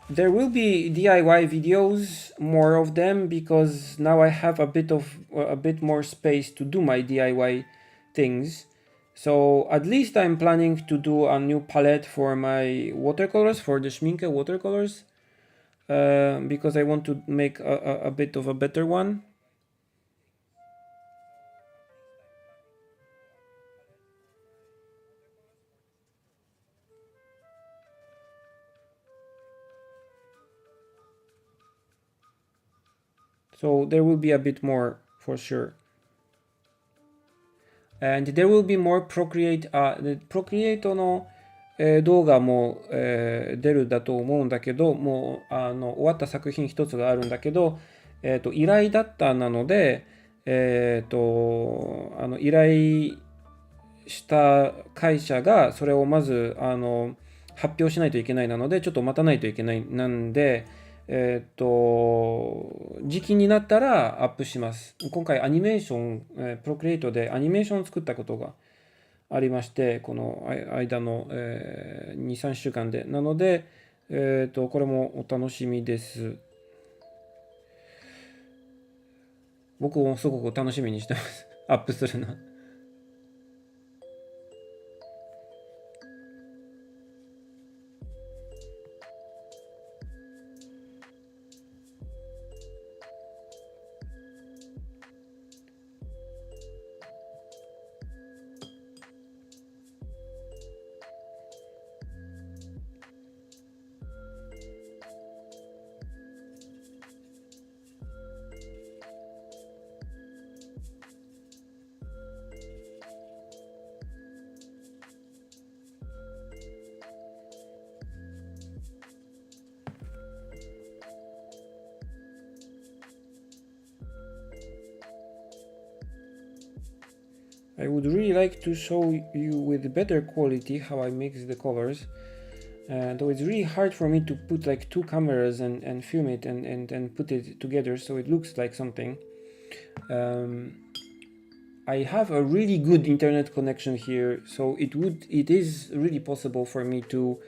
There will be DIY videos, more of them, because now I have a bit more space to do my DIY things. So at least I'm planning to do a new palette for my watercolors, for the SCHMIDT watercolors, because I want to make a bit of a better one. So there will be a bit more for sure. And there will be more Procreate, Procreate の、動画も、出るだと思うんだけど、もう終わった作品一つがあるんだけど、依頼だったなので、依頼した会社がそれをまず発表しないといけないなので、ちょっと待たないといけないなんで、時期になったらアップします。今回アニメーション、プロクリエイトでアニメーションを作ったことがありまして、この間の、2、3週間で。なので、これもお楽しみです。僕もすごく楽しみにしてます。アップするの。I would really like to show you with better quality how I mix the colors, though it's really hard for me to put like two cameras and film it and put it together so it looks like something. I have a really good internet connection here, so it is really possible for me to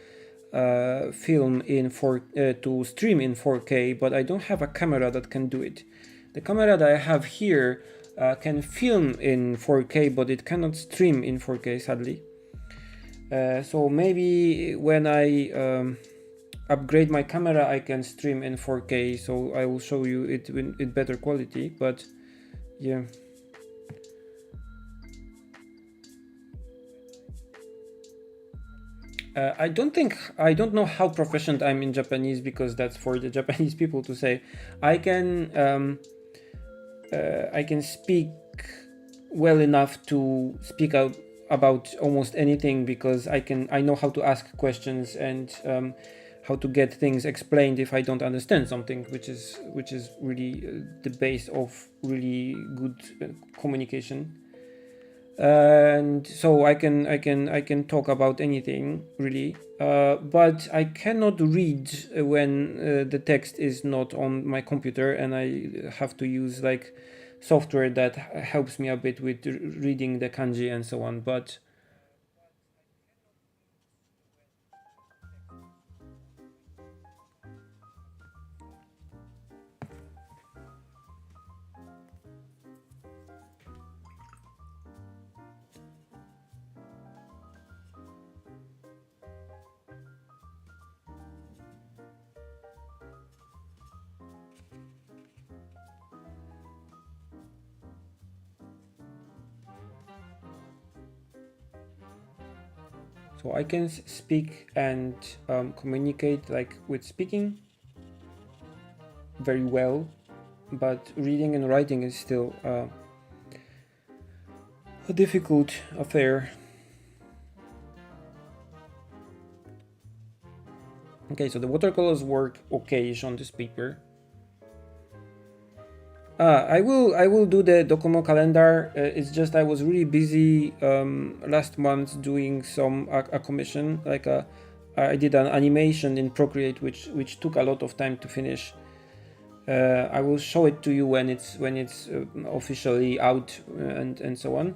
film in to stream in 4K, but I don't have a camera that can do it. The camera that I have here can film in 4K, but it cannot stream in 4K, sadly. So maybe when I upgrade my camera, I can stream in 4K, so I will show you it in better quality, but yeah. I don't know how proficient I'm in Japanese, because that's for the Japanese people to say. I can speak well enough to speak out about almost anything, because I know how to ask questions and how to get things explained if I don't understand something, which is really the base of really good communication. And so I can talk about anything really, but I cannot read when the text is not on my computer, and I have to use like software that helps me a bit with reading the kanji and so on, but so I can speak and communicate like with speaking very well, but reading and writing is still a difficult affair. Okay, so the watercolors work okay-ish on this paper. I will do the Docomo calendar. It's just I was really busy last month doing a commission, like a I did an animation in Procreate which took a lot of time to finish. I will show it to you when it's officially out and so on.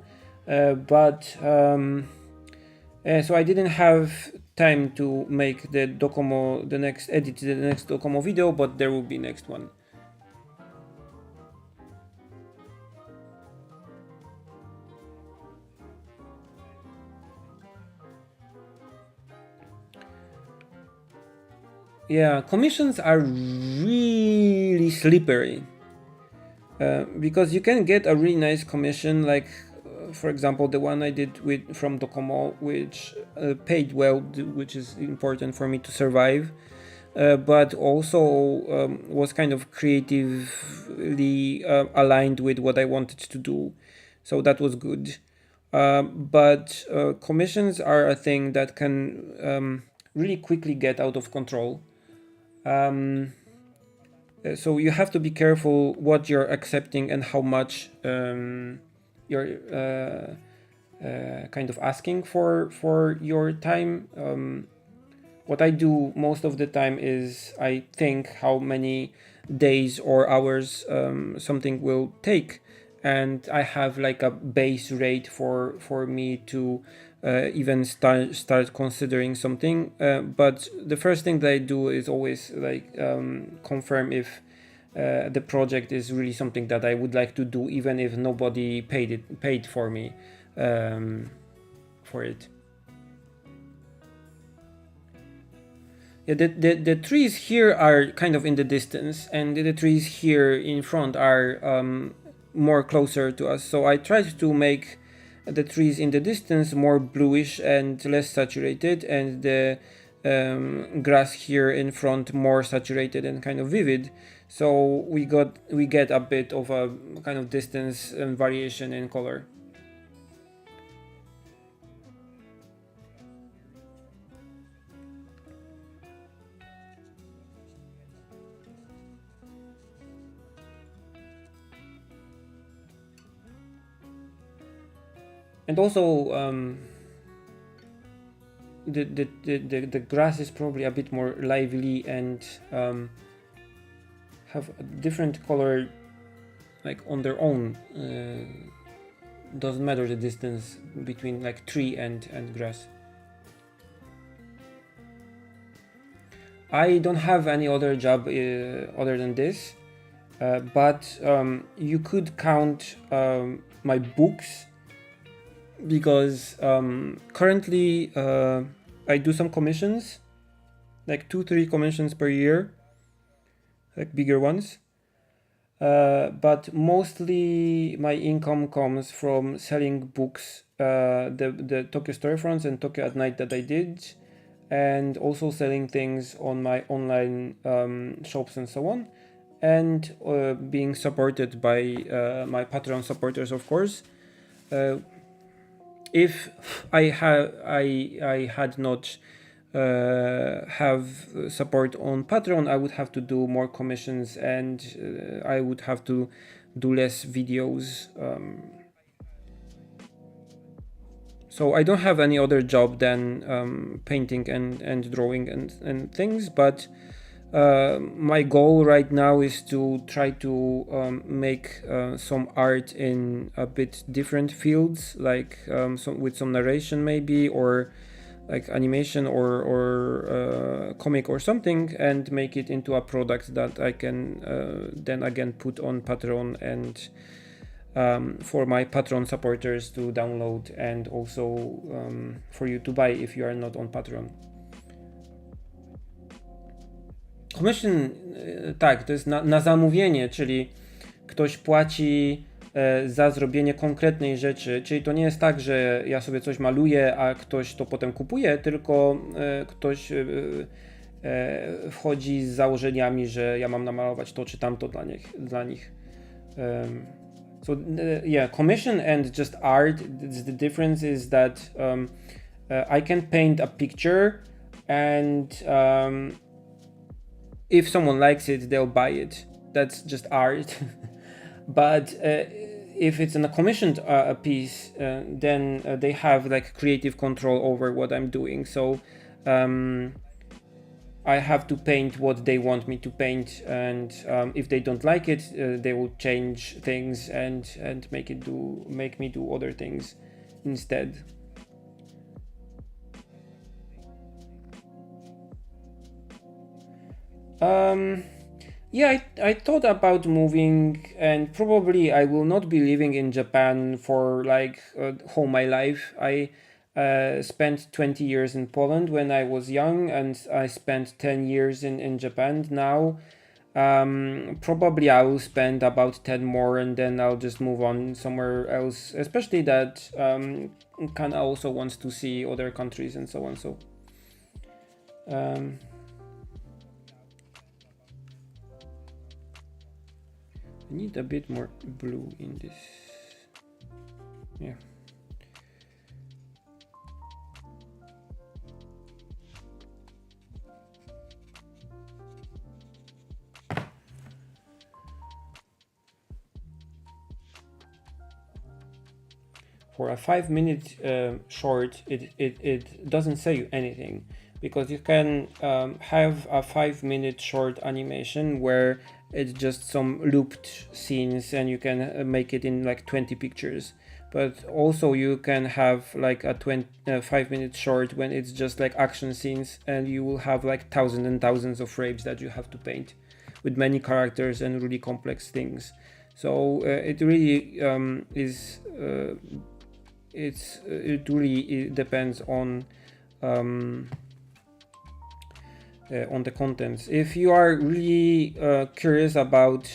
So I didn't have time to make the Docomo, the next Docomo video, but there will be next one. Yeah, commissions are really slippery because you can get a really nice commission, like for example the one I did from Docomo, which paid well, which is important for me to survive, but also was kind of creatively aligned with what I wanted to do, so that was good. But commissions are a thing that can really quickly get out of control. So you have to be careful what you're accepting and how much you're kind of asking for your time. What I do most of the time is I think how many days or hours something will take, and I have like a base rate for me to even start considering something. But the first thing that I do is always like confirm if the project is really something that I would like to do, even if nobody paid for me for it. Yeah, the trees here are kind of in the distance, and the trees here in front are more closer to us. So I tried to make the trees in the distance more bluish and less saturated, and the grass here in front more saturated and kind of vivid. So we get a bit of a kind of distance and variation in color. And also the grass is probably a bit more lively and have a different color, like on their own. Doesn't matter the distance between like tree and grass. I don't have any other job other than this, but you could count my books, because currently I do some commissions, like 2-3 commissions per year, like bigger ones, but mostly my income comes from selling books, the Tokyo storefronts and Tokyo at Night that I did, and also selling things on my online shops and so on, and being supported by my Patreon supporters, of course. If I had not have support on Patreon, I would have to do more commissions, and I would have to do less videos. So I don't have any other job than painting and drawing and things, but my goal right now is to try to make some art in a bit different fields, like with some narration maybe, or like animation or comic or something, and make it into a product that I can then again put on Patreon, and for my Patreon supporters to download, and also for you to buy if you are not on Patreon. Commission, tak, to jest na zamówienie, czyli ktoś płaci za zrobienie konkretnej rzeczy, czyli to nie jest tak, że ja sobie coś maluję, a ktoś to potem kupuje, tylko ktoś wchodzi z założeniami, że ja mam namalować to czy tamto dla nich. So yeah, commission and just art, the difference is that I can paint a picture, and if someone likes it, they'll buy it. That's just art. But if it's in a commissioned piece, then they have like creative control over what I'm doing. So I have to paint what they want me to paint, and if they don't like it, they will change things and make me do other things instead. Yeah, I thought about moving, and probably I will not be living in Japan for like whole my life. I spent 20 years in Poland when I was young, and I spent 10 years in Japan now. Probably I will spend about 10 more, and then I'll just move on somewhere else, especially that Kana also wants to see other countries and so on. So I need a bit more blue in this. Yeah. For a 5-minute short, it doesn't say you anything, because you can have a 5-minute short animation where it's just some looped scenes, and you can make it in like 20 pictures. But also you can have like a 5-minute short when it's just like action scenes, and you will have like thousands and thousands of frames that you have to paint with many characters and really complex things. So it really is. It really depends on the contents. If you are really curious about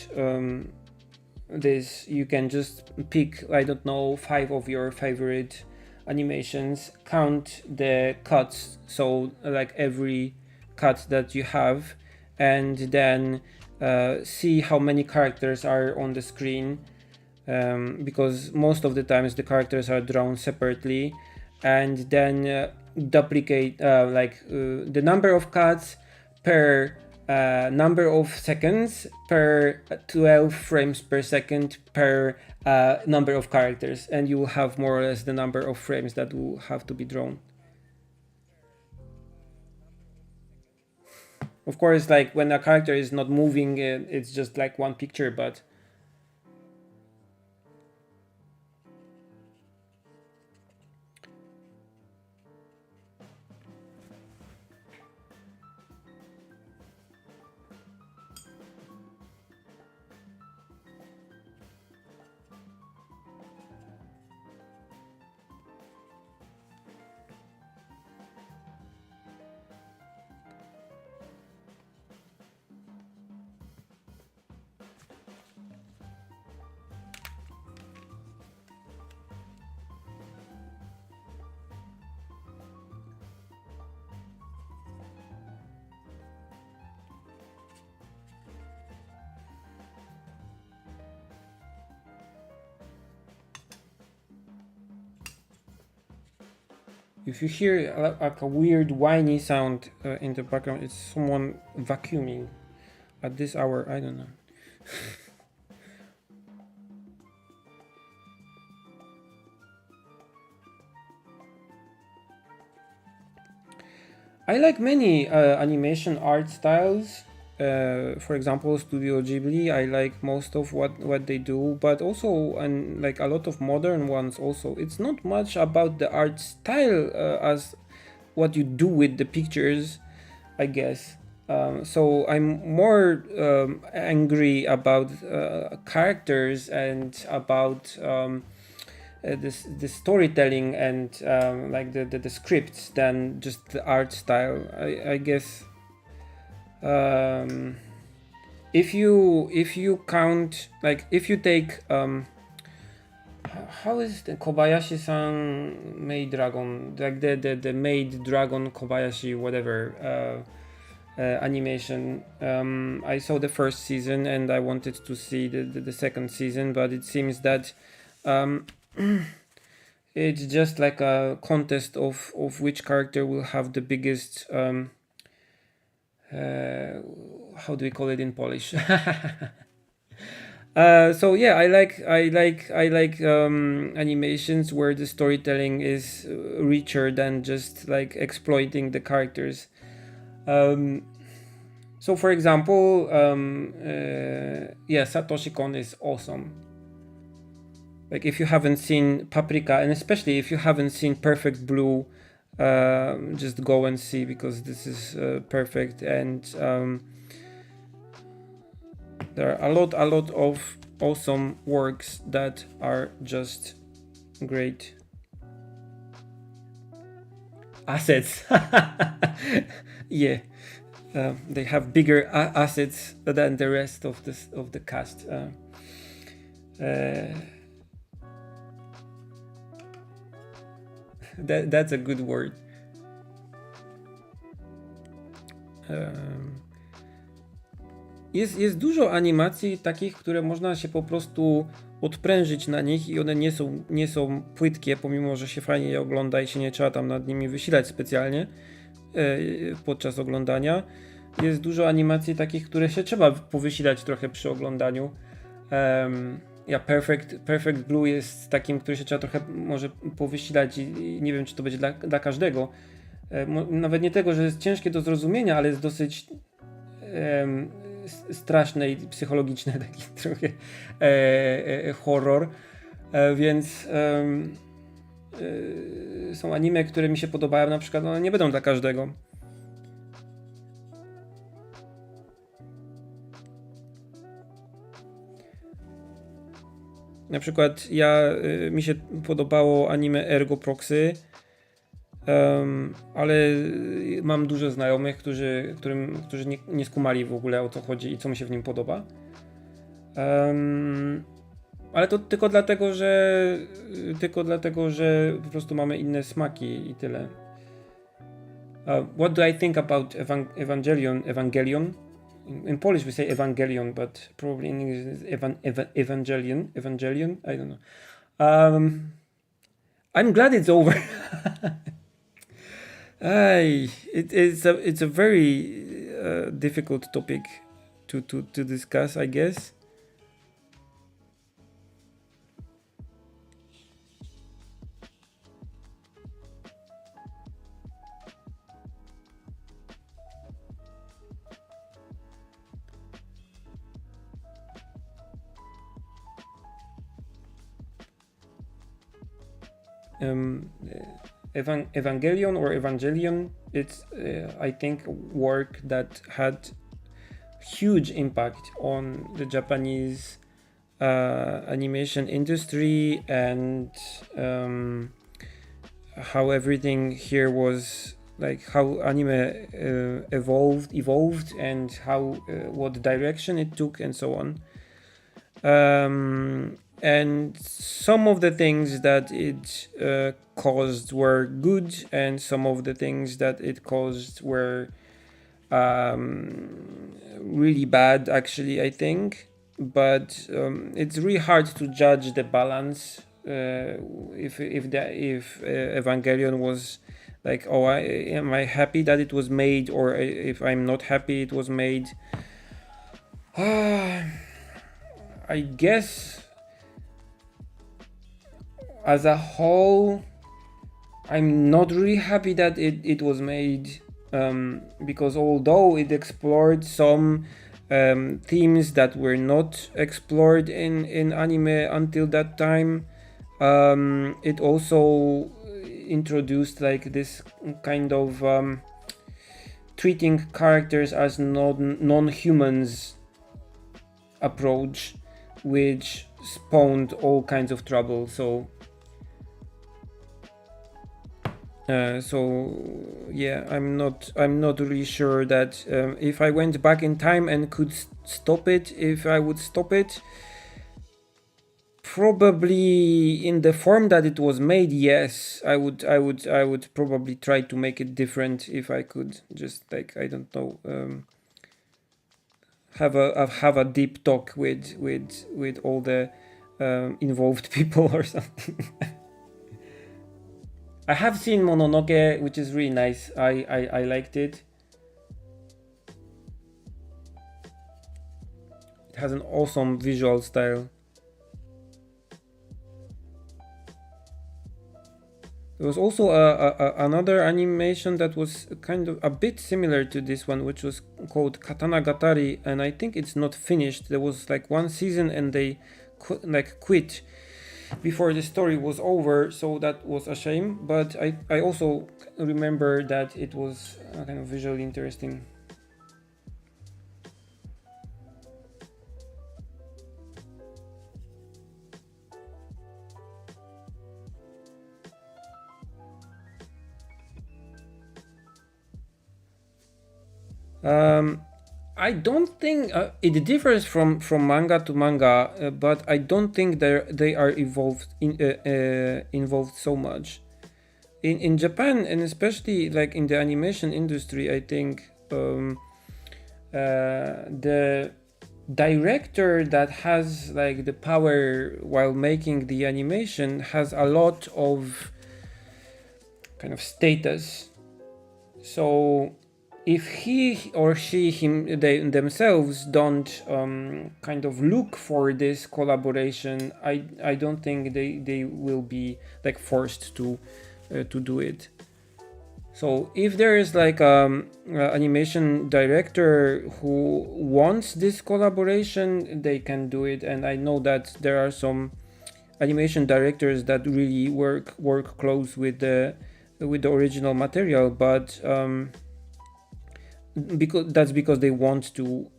this, you can just pick, I don't know, 5 of your favorite animations, count the cuts, so like every cut that you have, and then see how many characters are on the screen, because most of the times the characters are drawn separately, and then duplicate the number of cuts per number of seconds per 12 frames per second per number of characters, and you will have more or less the number of frames that will have to be drawn. Of course, like when a character is not moving, it's just like one picture, but if you hear like a weird whiny sound in the background, it's someone vacuuming at this hour. I don't know. I like many animation art styles. For example, Studio Ghibli. I like most of what they do, but also and like a lot of modern ones. Also, it's not much about the art style as what you do with the pictures, I guess. So I'm more angry about characters and about the storytelling and like the scripts than just the art style. I guess if you count, like if you take how is the Kobayashi-san Maid Dragon, like the Maid Dragon Kobayashi whatever animation. I saw the first season and I wanted to see the second season, but it seems that it's just like a contest of which character will have the biggest how do we call it in Polish? So yeah, I like animations where the storytelling is richer than just like exploiting the characters. So for example, yeah, Satoshi Kon is awesome. Like if you haven't seen Paprika, and especially if you haven't seen Perfect Blue, just go and see, because this is perfect. And there are a lot of awesome works that are just great. Assets. Yeah, they have bigger assets than the rest of the cast. That's a good word. Jest dużo animacji takich, które można się po prostu odprężyć na nich i one nie są płytkie, pomimo że się fajnie je ogląda i się nie trzeba tam nad nimi wysilać specjalnie podczas oglądania. Jest dużo animacji takich, które się trzeba powysilać trochę przy oglądaniu. Ja Perfect Blue jest takim, który się trzeba trochę może powysilać i nie wiem, czy to będzie dla każdego. Nawet nie tego, że jest ciężkie do zrozumienia, ale jest dosyć straszne i psychologiczne, taki trochę horror, więc są anime, które mi się podobają, na przykład one nie będą dla każdego. Na przykład mi się podobało anime Ergo Proxy, ale mam dużo znajomych, którzy nie skumali w ogóle, o co chodzi i co mi się w nim podoba. Ale to tylko dlatego, że po prostu mamy inne smaki i tyle. What do I think about Evangelion? In Polish we say Evangelion, but probably in English it's Evangelion. I don't know. I'm glad it's over. It's a very difficult topic to discuss, I guess. Evangelion, it's I think work that had huge impact on the Japanese animation industry, and how everything here was, like how anime evolved and how what direction it took and so on. And some of the things that it caused were good, and some of the things that it caused were really bad, actually, I think. But it's really hard to judge the balance. If Evangelion was like, oh, am I happy that it was made, or if I'm not happy it was made. I guess as a whole, I'm not really happy that it was made, because although it explored some themes that were not explored in anime until that time, it also introduced like this kind of treating characters as non-humans approach, which spawned all kinds of trouble. So yeah, I'm not really sure that if I went back in time and could stop it, if I would stop it. Probably in the form that it was made, yes, I would probably try to make it different if I could. Just like, I don't know, have a deep talk with all the involved people or something. I have seen Mononoke, which is really nice. I liked it. It has an awesome visual style. There was also another animation that was kind of a bit similar to this one, which was called Katanagatari, and I think it's not finished. There was like one season and they quit before the story was over, so that was a shame. But I also remember that it was kind of visually interesting. I don't think it differs from manga to manga, but I don't think they are involved so much. In Japan, and especially like in the animation industry, I think the director that has like the power while making the animation has a lot of kind of status. So if he or she they themselves don't kind of look for this collaboration, I don't think they will be like forced to do it. So if there is like animation director who wants this collaboration, they can do it. And I know that there are some animation directors that really work close with the original material, but because they want to.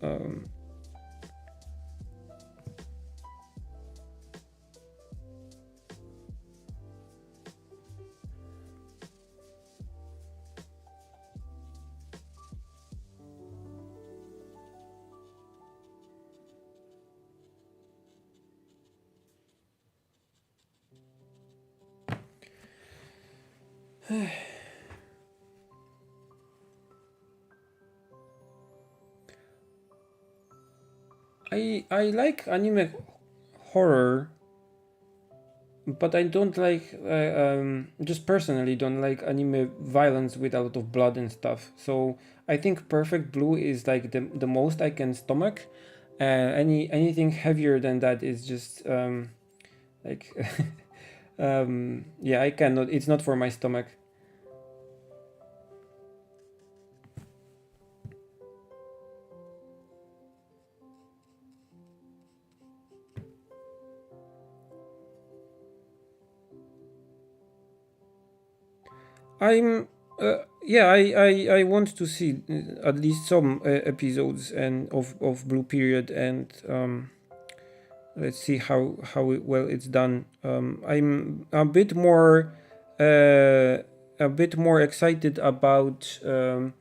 I like anime horror, but I don't like just personally don't like anime violence with a lot of blood and stuff. So I think Perfect Blue is like the most I can stomach. Anything heavier than that is just like yeah, I cannot. It's not for my stomach. I'm yeah, I want to see at least some episodes and of Blue Period, and let's see how well it's done. I'm a bit more excited about the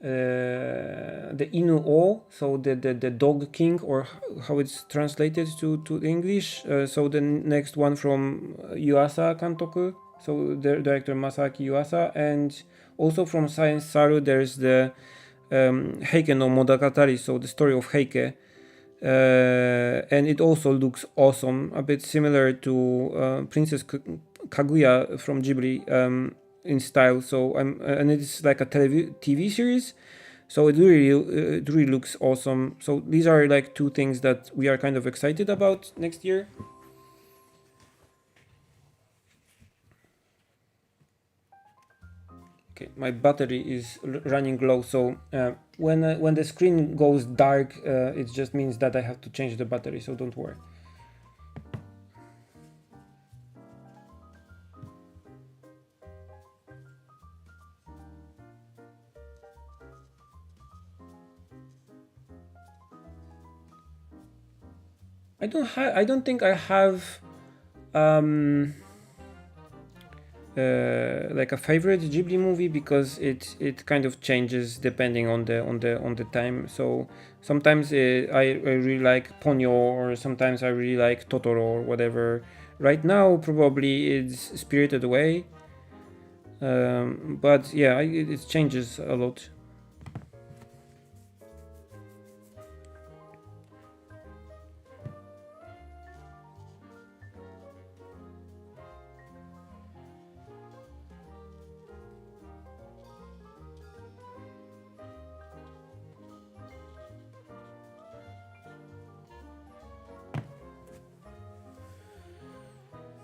Inu O, so the Dog King, or how it's translated to English. So the next one from Yuasa Kantoku, so the director Masaaki Yuasa, and also from Science Saru there's the Heike no Monogatari, so the story of Heike. And it also looks awesome, a bit similar to Princess Kaguya from Ghibli in style. So and it's like a TV series, so it really looks awesome. So these are like two things that we are kind of excited about next year. Okay, my battery is running low, so when the screen goes dark, it just means that I have to change the battery, so don't worry. I don't think I have like a favorite Ghibli movie, because it kind of changes depending on the time. So sometimes I really like Ponyo, or sometimes I really like Totoro or whatever. Right now probably it's Spirited Away, but yeah, it changes a lot.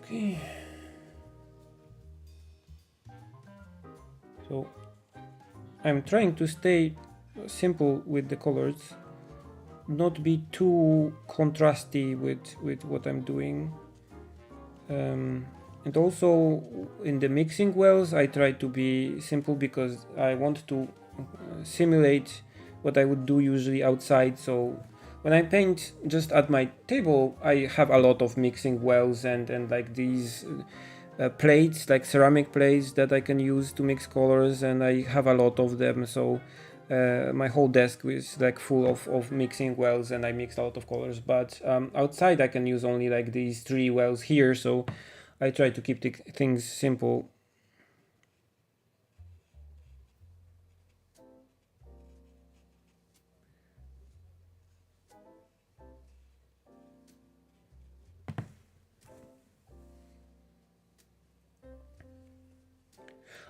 Okay. So I'm trying to stay simple with the colors, not be too contrasty with what I'm doing. And also in the mixing wells I try to be simple because I want to simulate what I would do usually outside. So when I paint just at my table, I have a lot of mixing wells and like these plates, like ceramic plates that I can use to mix colors, and I have a lot of them. So my whole desk is like full of mixing wells, and I mix a lot of colors. But outside I can use only like these 3 wells here, so I try to keep things simple.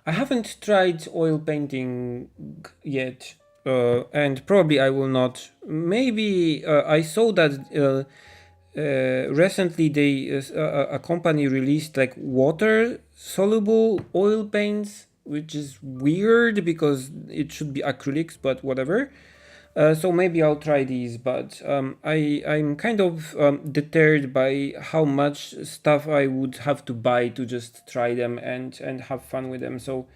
I haven't tried oil painting yet, and probably I will not. Maybe I saw that recently a company released like water soluble oil paints, which is weird because it should be acrylics, but whatever. So maybe I'll try these, but I'm kind of deterred by how much stuff I would have to buy to just try them and have fun with them. So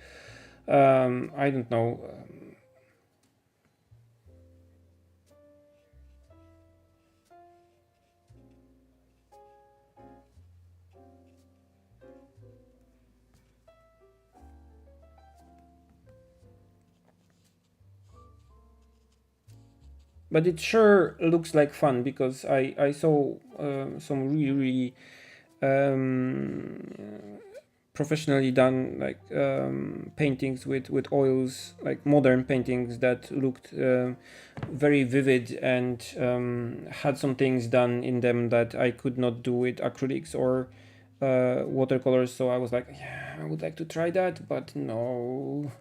I don't know. But it sure looks like fun because I saw some really professionally done like paintings with oils, like modern paintings that looked very vivid and had some things done in them that I could not do with acrylics or watercolors. So I was like, yeah, I would like to try that, but no.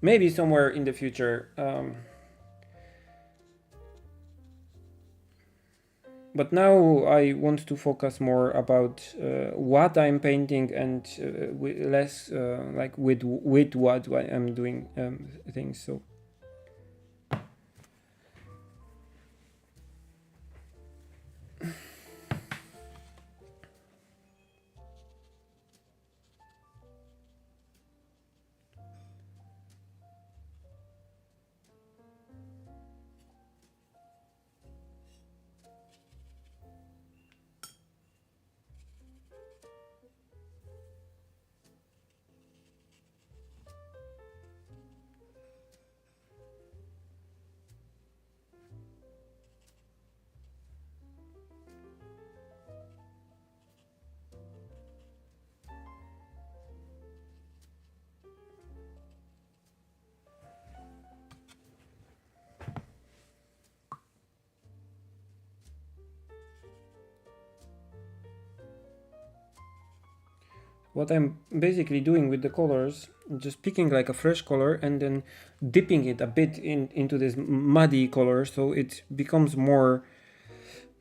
Maybe somewhere in the future. But now I want to focus more about what I'm painting and less like with what I'm doing things. So what I'm basically doing with the colors, just picking like a fresh color and then dipping it a bit into this muddy color, so it becomes more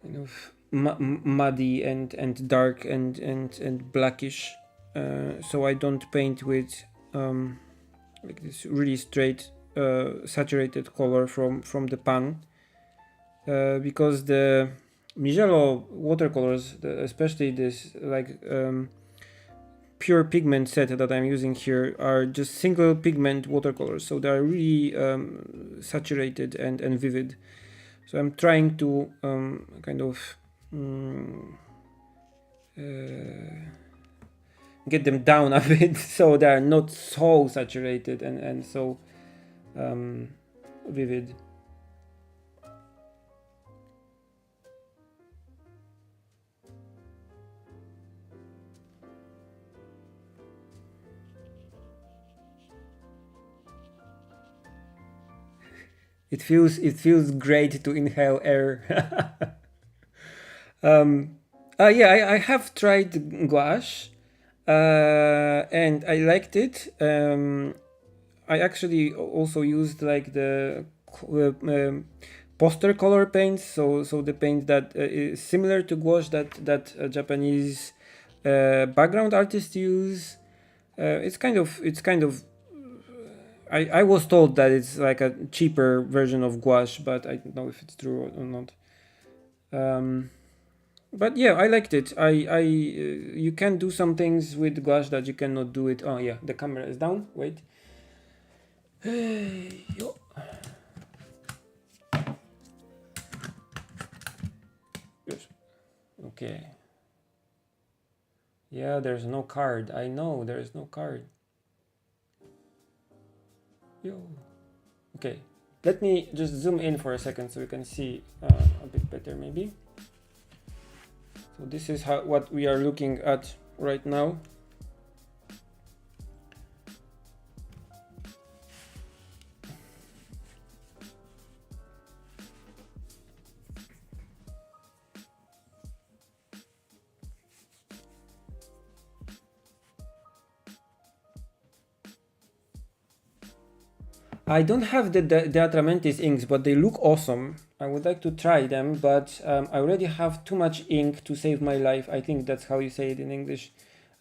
kind of muddy and dark and blackish. So I don't paint with like this really straight saturated color from the pan, because the Mijello watercolors, especially this like pure pigment set that I'm using here, are just single pigment watercolors, so they're really saturated and vivid. So I'm trying to kind of get them down a bit so they're not so saturated and so vivid. It feels great to inhale air. Yeah, I have tried gouache, and I liked it. I actually also used like the poster color paints, so the paint that is similar to gouache that Japanese background artists use. It's kind of I was told that it's like a cheaper version of gouache, but I don't know if it's true or not. Um, but yeah, I liked it. You can do some things with gouache that you cannot do it. Oh yeah, the camera is down. Wait. Yo. Yes. Okay. Yeah, there's no card. I know there's no card. Yo. Okay. Let me just zoom in for a second so you can see a bit better maybe. So this is what we are looking at right now. I don't have the Atramentis inks, but they look awesome. I would like to try them, but I already have too much ink to save my life. I think that's how you say it in English.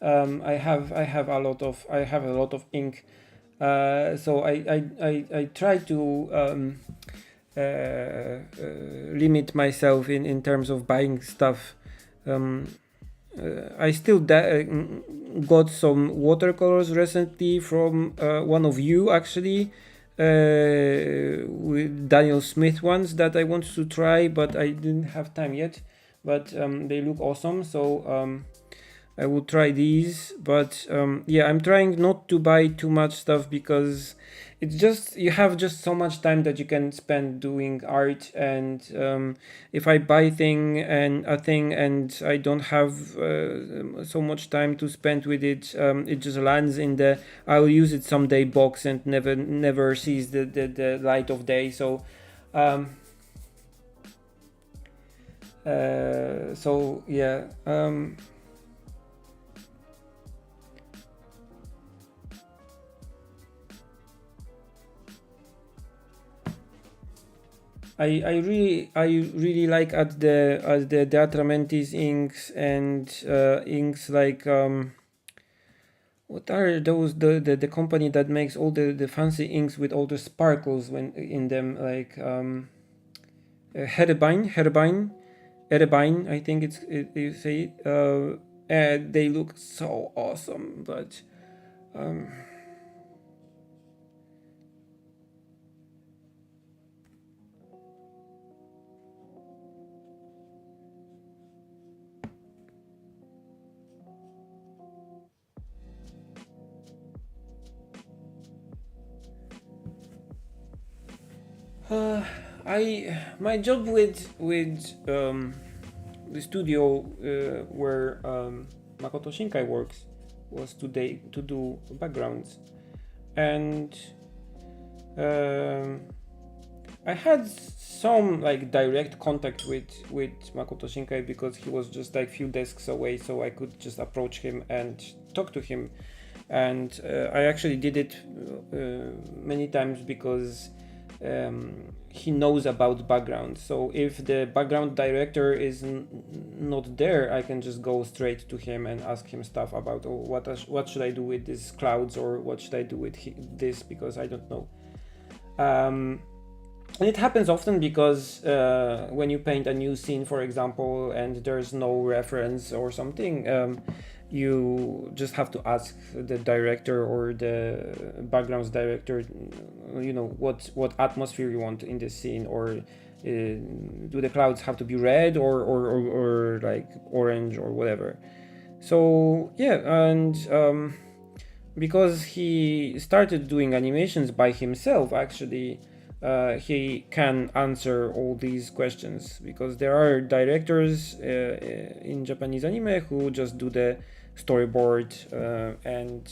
I have a lot of ink, so I try to limit myself in terms of buying stuff. I still got some watercolors recently from one of you actually, with Daniel Smith ones that I want to try, but I didn't have time yet. But they look awesome, so I will try these. But yeah, I'm trying not to buy too much stuff because it's just you have just so much time that you can spend doing art, and if I buy a thing and I don't have so much time to spend with it, it just lands in the I'll use it someday box and never sees the light of day. So yeah. I really like at the Atramentis inks and inks like what are those the company that makes all the fancy inks with all the sparkles when in them, like Herbine, I think you say it. And they look so awesome, but my job with the studio where Makoto Shinkai works was to do backgrounds, and I had some like direct contact with Makoto Shinkai because he was just like few desks away, so I could just approach him and talk to him, and I actually did it many times because he knows about background. So if the background director is not there, I can just go straight to him and ask him stuff about what should I do with these clouds, or what should I do with this, because I don't know. And it happens often because when you paint a new scene, for example, and there's no reference or something, you just have to ask the director or the backgrounds director, what atmosphere you want in this scene, or do the clouds have to be red or like orange or whatever. So yeah, and because he started doing animations by himself, actually, he can answer all these questions, because there are directors in Japanese anime who just do the storyboard and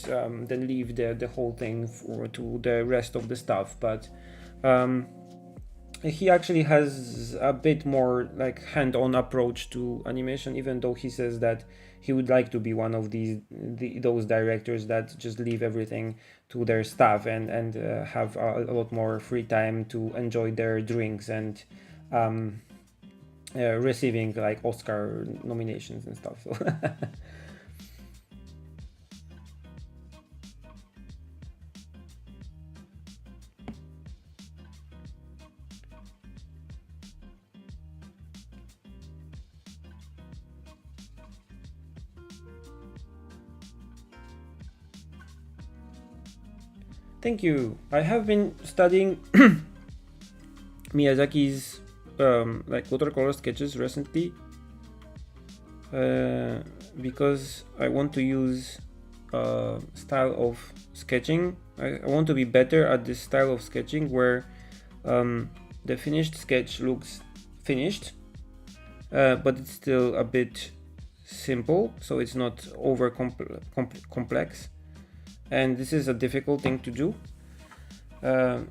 then leave the whole thing to the rest of the stuff. But he actually has a bit more like hand-on approach to animation, even though he says that he would like to be one of those directors that just leave everything to their staff and have a lot more free time to enjoy their drinks and receiving like Oscar nominations and stuff. So thank you. I have been studying Miyazaki's like watercolor sketches recently because I want to use style of sketching. I want to be better at this style of sketching where the finished sketch looks finished, but it's still a bit simple, so it's not over complex. And this is a difficult thing to do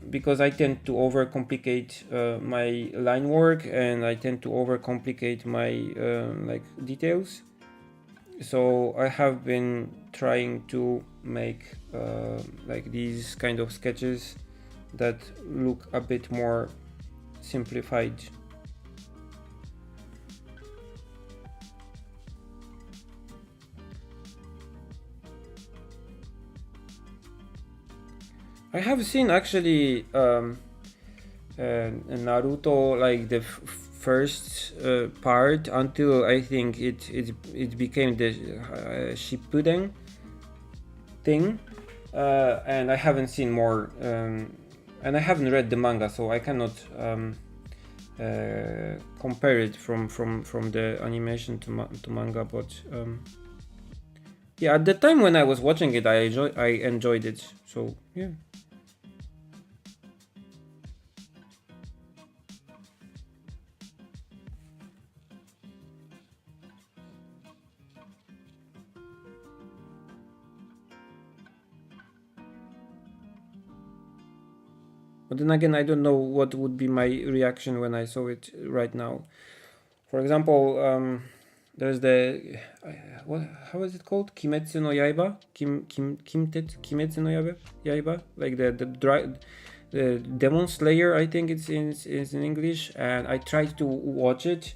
because I tend to overcomplicate my line work, and I tend to overcomplicate my like details. So I have been trying to make like these kind of sketches that look a bit more simplified. I have seen actually Naruto, like the first part until I think it became the Shippuden thing, and I haven't seen more, and I haven't read the manga, so I cannot compare it from the animation to manga. But yeah, at the time when I was watching it, I enjoyed it. So yeah. But then again, I don't know what would be my reaction when I saw it right now. For example, there's the how is it called? Kimetsu no Yaiba? Kimetsu no Yaiba? Like the Demon Slayer, I think it's in English. And I tried to watch it,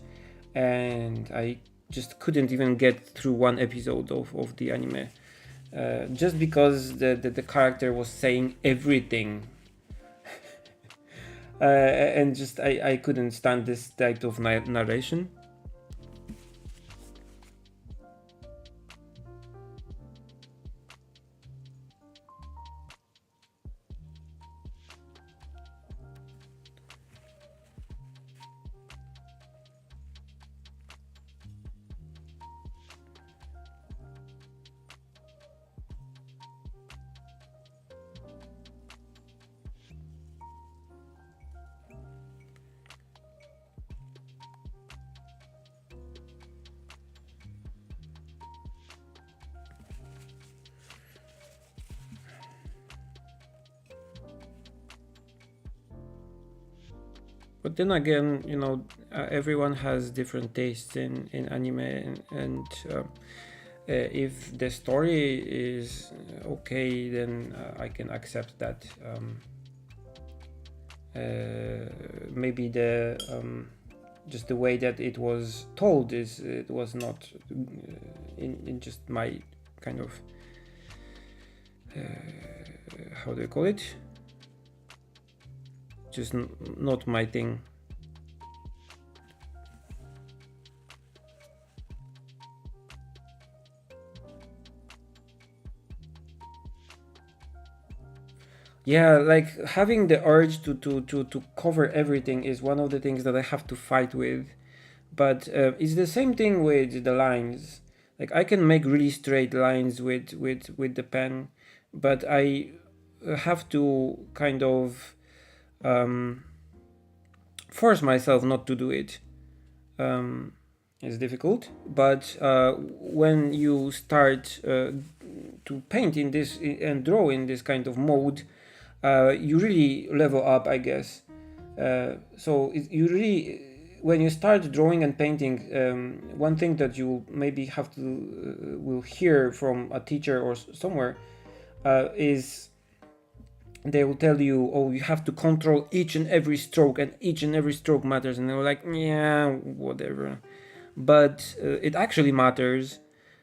and I just couldn't even get through one episode of the anime, just because the character was saying everything. And just I couldn't stand this type of narration. But then again, you know, everyone has different tastes in anime, and if the story is okay, then I can accept that. Maybe the just the way that it was told it was not in just my kind of how do you call it? Just not my thing. Yeah, like having the urge to cover everything is one of the things that I have to fight with. But it's the same thing with the lines. Like I can make really straight lines with the pen, but I have to kind of force myself not to do it. It's difficult, but when you start to paint in this and draw in this kind of mode, you really level up, I guess. So you really, when you start drawing and painting, one thing that you maybe have to will hear from a teacher or somewhere is they will tell you, oh, you have to control each and every stroke, and each and every stroke matters, and they're like, yeah, whatever. But it actually matters.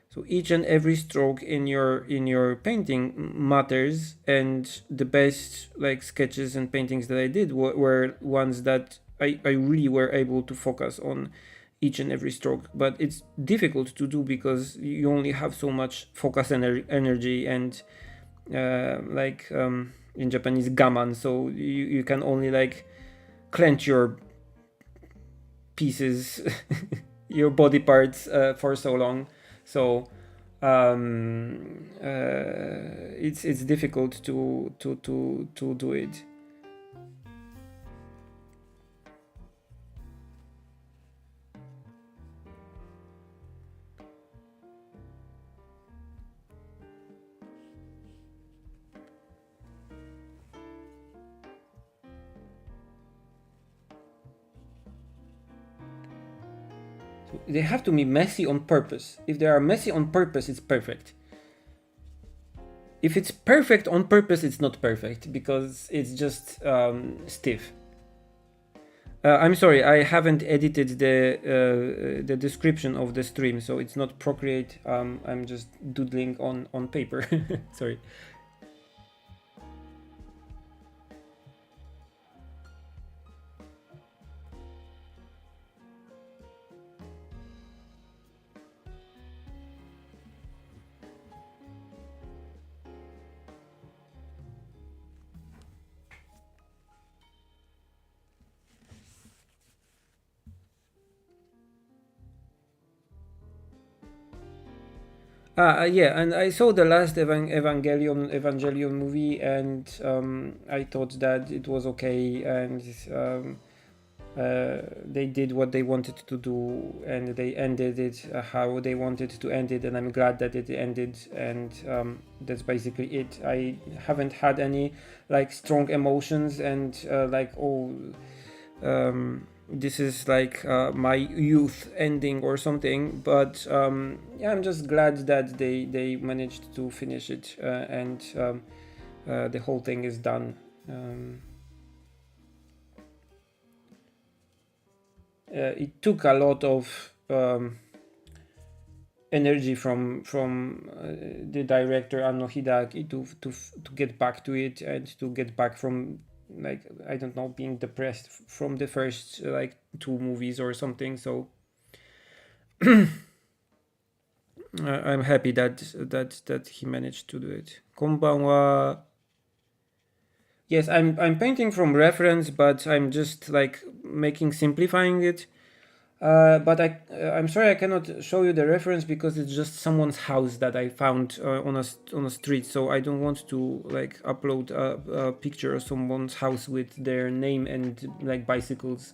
So each and every stroke in your painting matters, and the best like sketches and paintings that I did were ones that I really were able to focus on each and every stroke. But it's difficult to do because you only have so much focus energy and in Japanese gaman, so you can only like clench your pieces your body parts for so long. So it's difficult to do it. They have to be messy on purpose. If they are messy on purpose, it's perfect. If it's perfect on purpose, it's not perfect because it's just stiff. I'm sorry, I haven't edited the description of the stream, so it's not Procreate. I'm just doodling on paper. Sorry. Yeah, and I saw the last Evangelion movie, and I thought that it was okay, and they did what they wanted to do, and they ended it how they wanted to end it, and I'm glad that it ended, and that's basically it. I haven't had any like strong emotions and this is like my youth ending or something, but yeah, I'm just glad that they managed to finish it and the whole thing is done. It took a lot of energy from the director Anno Hideaki to get back to it, and to get back from, like, I don't know, being depressed from the first like 2 movies or something. So I'm happy that he managed to do it. Konbanwa. Yes, I'm painting from reference, but I'm just like simplifying it. But I'm sorry I cannot show you the reference because it's just someone's house that I found on a street. So I don't want to like upload a picture of someone's house with their name and like bicycles.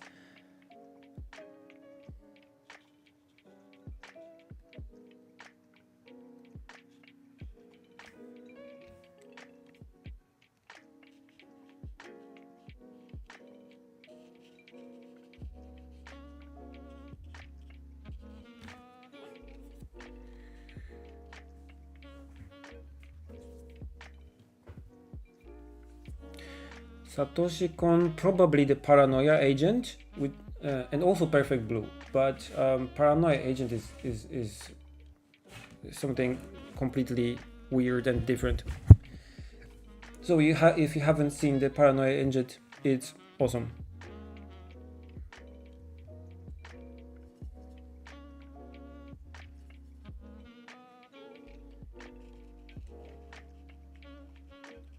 Satoshi Kon, probably the Paranoia Agent, with and also Perfect Blue, but Paranoia Agent is something completely weird and different. So if you haven't seen the Paranoia Agent, it's awesome.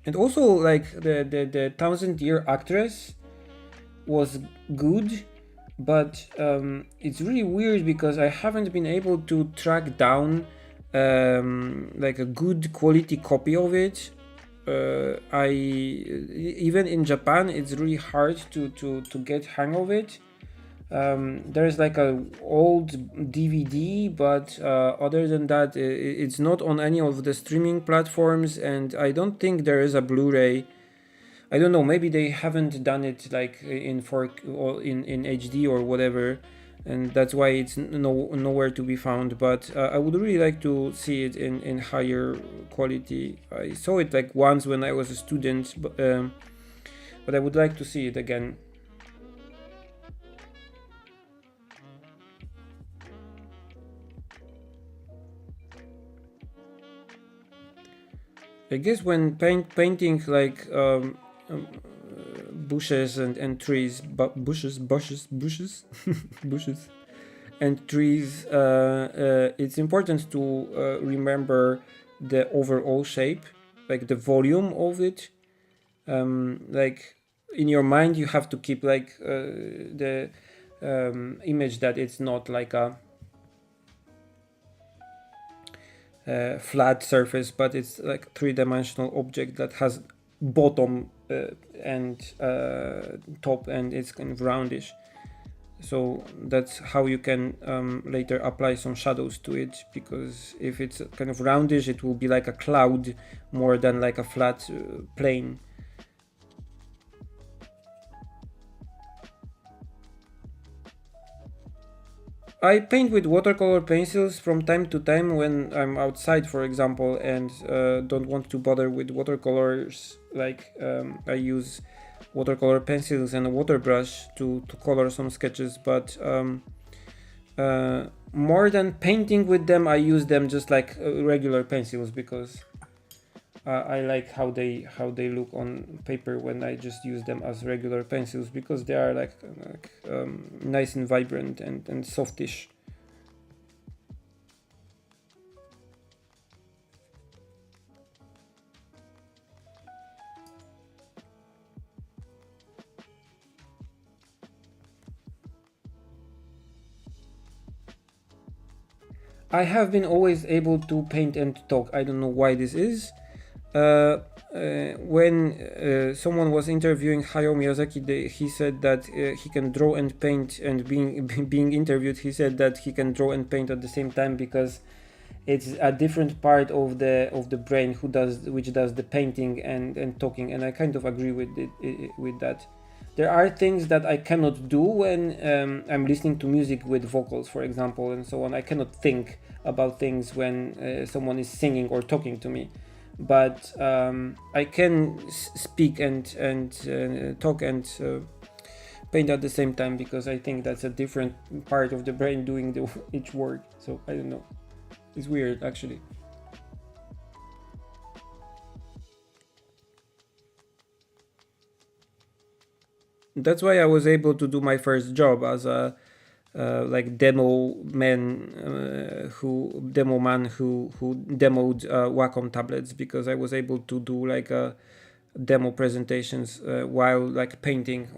And also, like, the Thousand Year Actress was good, but it's really weird because I haven't been able to track down like a good quality copy of it. Even in Japan, it's really hard to get hang of it. There's like a old DVD, but other than that, it's not on any of the streaming platforms, and I don't think there is a Blu-ray. I don't know, maybe they haven't done it like in 4 or in HD or whatever, and that's why it's nowhere to be found. But I would really like to see it in higher quality. I saw it like once when I was a student, but I would like to see it again. I guess when painting like bushes and trees, bushes, bushes and trees, it's important to remember the overall shape, like the volume of it. Like in your mind, you have to keep like the image that it's not like a flat surface, but it's like three-dimensional object that has bottom and top, and it's kind of roundish. So that's how you can later apply some shadows to it, because if it's kind of roundish, it will be like a cloud more than like a flat plane. I paint with watercolor pencils from time to time when I'm outside, for example, and don't want to bother with watercolors. Like I use watercolor pencils and a water brush to color some sketches, but more than painting with them, I use them just like regular pencils, because I like how they look on paper when I just use them as regular pencils, because they are like nice and vibrant and softish. I have been always able to paint and talk. I don't know why this is. When someone was interviewing Hayao Miyazaki, he said that he can draw and paint, and being interviewed, he said that he can draw and paint at the same time, because it's a different part of the brain which does the painting and talking, and I kind of agree with with that. There are things that I cannot do when I'm listening to music with vocals, for example, and so on. I cannot think about things when someone is singing or talking to me, but I can speak and talk and paint at the same time, because I think that's a different part of the brain doing each word. So I don't know. It's weird, actually. That's why I was able to do my first job as a like demo man who demoed Wacom tablets, because I was able to do like demo presentations while like painting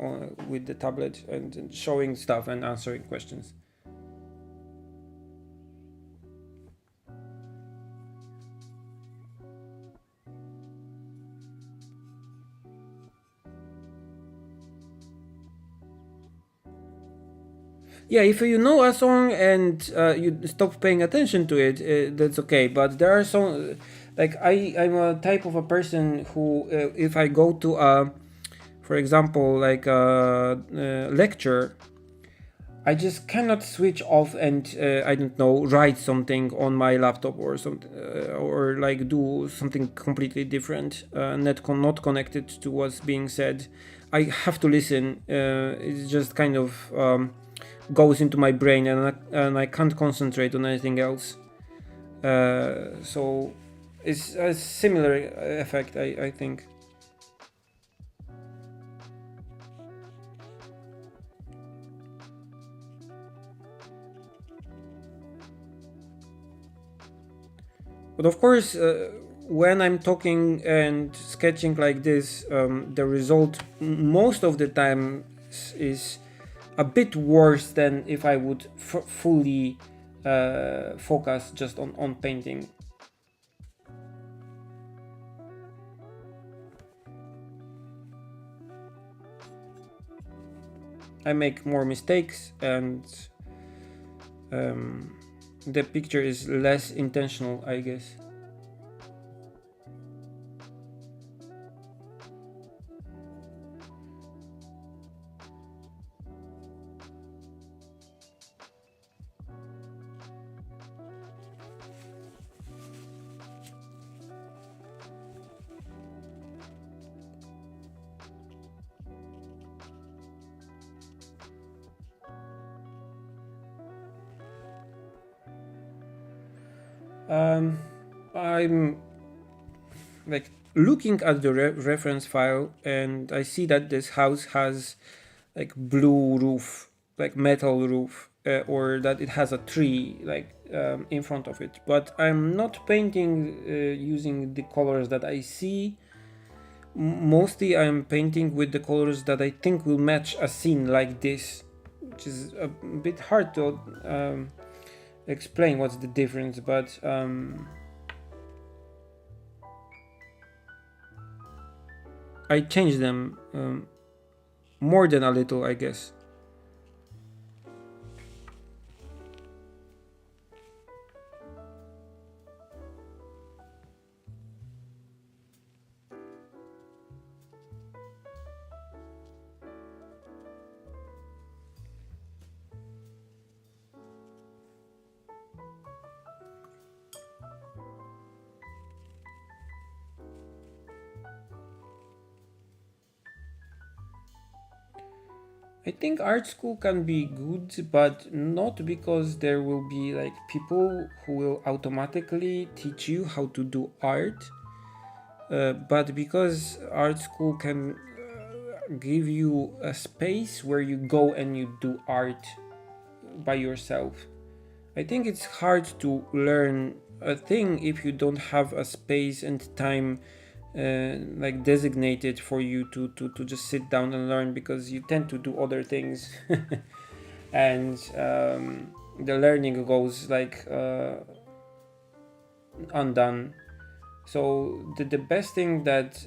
with the tablet and showing stuff and answering questions. Yeah, if you know a song and you stop paying attention to it, that's okay. But there are some, like I'm a type of a person who, if I go to a, for example, like a lecture, I just cannot switch off and I don't know, write something on my laptop or something, or like do something completely different, not connected to what's being said. I have to listen. It's just kind of goes into my brain, and I can't concentrate on anything else. So it's a similar effect, I think. But of course, when I'm talking and sketching like this, the result most of the time is a bit worse than if I would fully focus just on painting. I make more mistakes, and the picture is less intentional, I guess. I'm like looking at the reference file, and I see that this house has like blue roof, like metal roof, or that it has a tree like in front of it. But I'm not painting using the colors that I see. Mostly I'm painting with the colors that I think will match a scene like this, which is a bit hard to explain what's the difference, but I changed them more than a little, I guess. I think art school can be good, but not because there will be like people who will automatically teach you how to do art, but because art school can give you a space where you go and you do art by yourself. I think it's hard to learn a thing if you don't have a space and time like designated for you to just sit down and learn, because you tend to do other things and the learning goes like undone. So the best thing that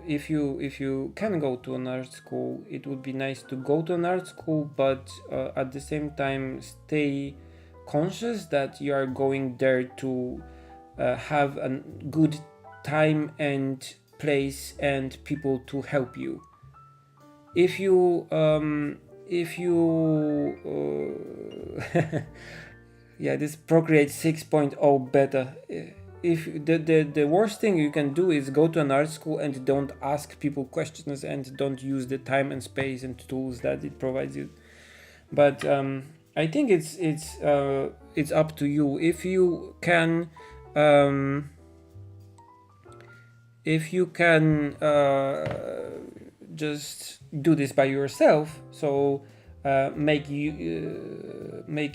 if you can go to an art school, it would be nice to go to an art school, but at the same time stay conscious that you are going there to have a good time and place and people to help you. If you yeah, this Procreate 6.0 beta, if the worst thing you can do is go to an art school and don't ask people questions and don't use the time and space and tools that it provides you. But I think it's up to you. If you can just do this by yourself, so make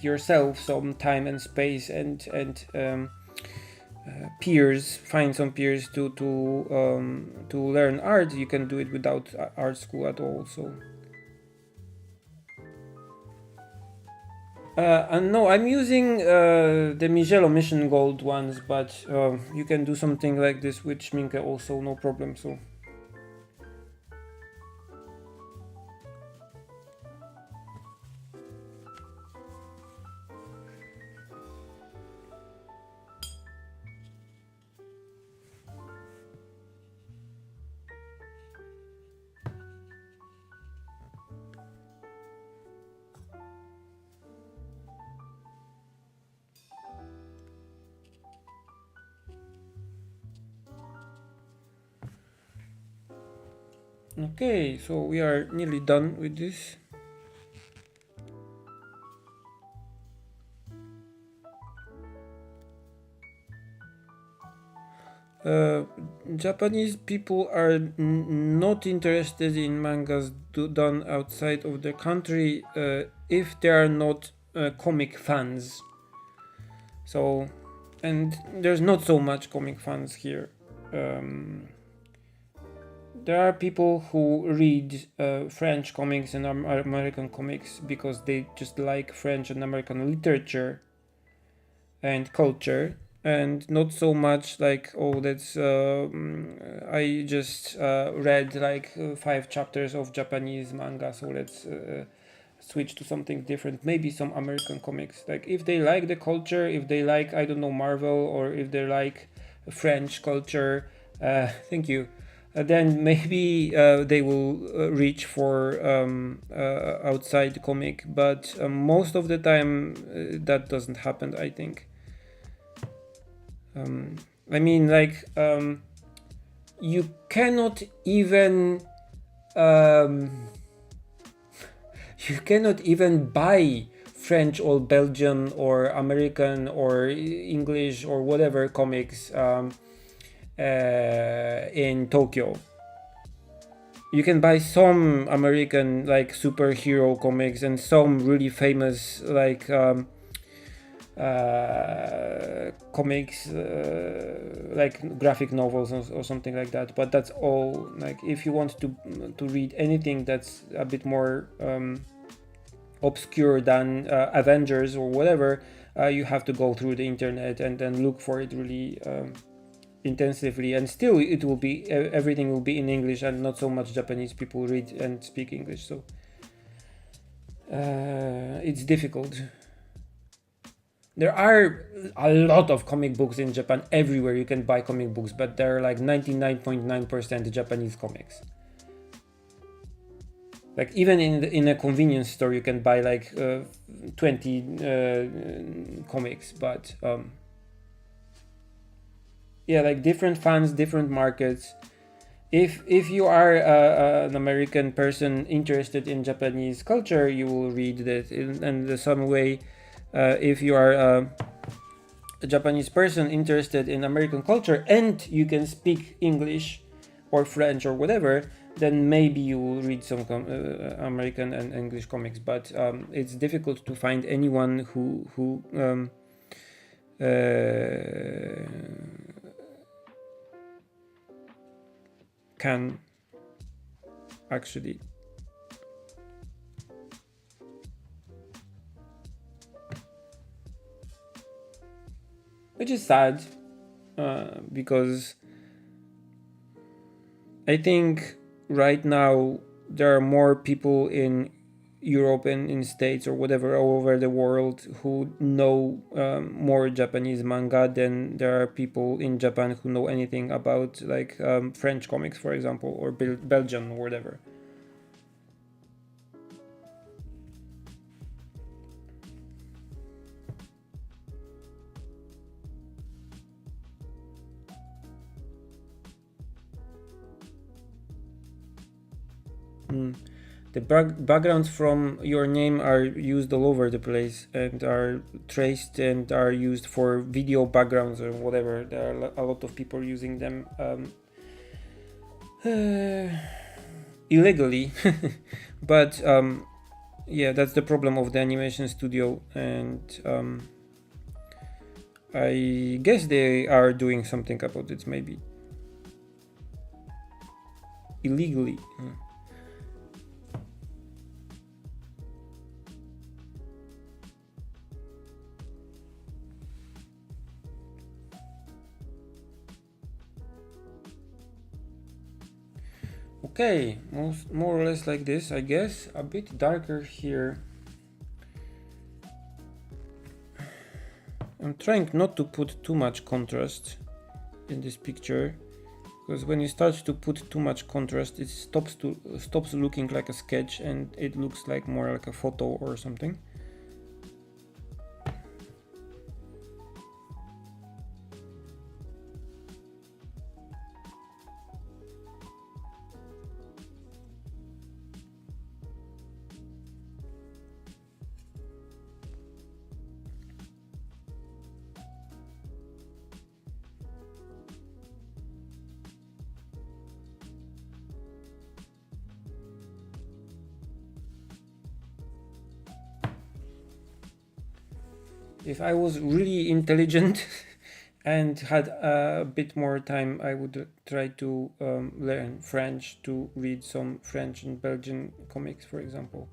yourself some time and space and peers, find some peers to learn art. You can do it without art school at all. So and no, I'm using the Mijello Mission Gold ones, but you can do something like this with Schminke also, no problem. So okay, so we are nearly done with this. Japanese people are not interested in mangas done outside of their country if they are not comic fans. So, and there's not so much comic fans here. There are people who read French comics and American comics because they just like French and American literature and culture, and not so much like, oh, that's I just read like 5 chapters of Japanese manga, so let's switch to something different, maybe some American comics. Like if they like the culture, if they like, I don't know, Marvel, or if they like French culture, thank you, then maybe they will reach for outside comic, but most of the time that doesn't happen, I think. I mean, like, you cannot even buy French or Belgian or American or English or whatever comics in Tokyo. You can buy some American like superhero comics and some really famous like comics, like graphic novels or something like that. But that's all. Like if you want to read anything that's a bit more obscure than Avengers or whatever, you have to go through the internet and then look for it really intensively, and still it will be everything will be in English, and not so much Japanese people read and speak English, so it's difficult. There are a lot of comic books in Japan. Everywhere you can buy comic books, but they're like 99.9% Japanese comics. Like even in a convenience store you can buy like 20 comics, but yeah, like different fans, different markets. If you are an American person interested in Japanese culture, you will read that in some way. If you are a Japanese person interested in American culture and you can speak English or French or whatever, then maybe you will read some American and English comics. But it's difficult to find anyone who can actually which is sad, because I think right now there are more people in Europe and in States or whatever all over the world who know more Japanese manga than there are people in Japan who know anything about like French comics, for example, or Belgian or whatever. The backgrounds from your name are used all over the place and are traced and are used for video backgrounds or whatever. There are a lot of people using them illegally. But yeah, that's the problem of the animation studio, and I guess they are doing something about it, maybe illegally. Okay, more or less like this, I guess. A bit darker here. I'm trying not to put too much contrast in this picture, because when you start to put too much contrast, it stops looking like a sketch and it looks like more like a photo or something. If I was really intelligent and had a bit more time, I would try to learn French, to read some French and Belgian comics, for example.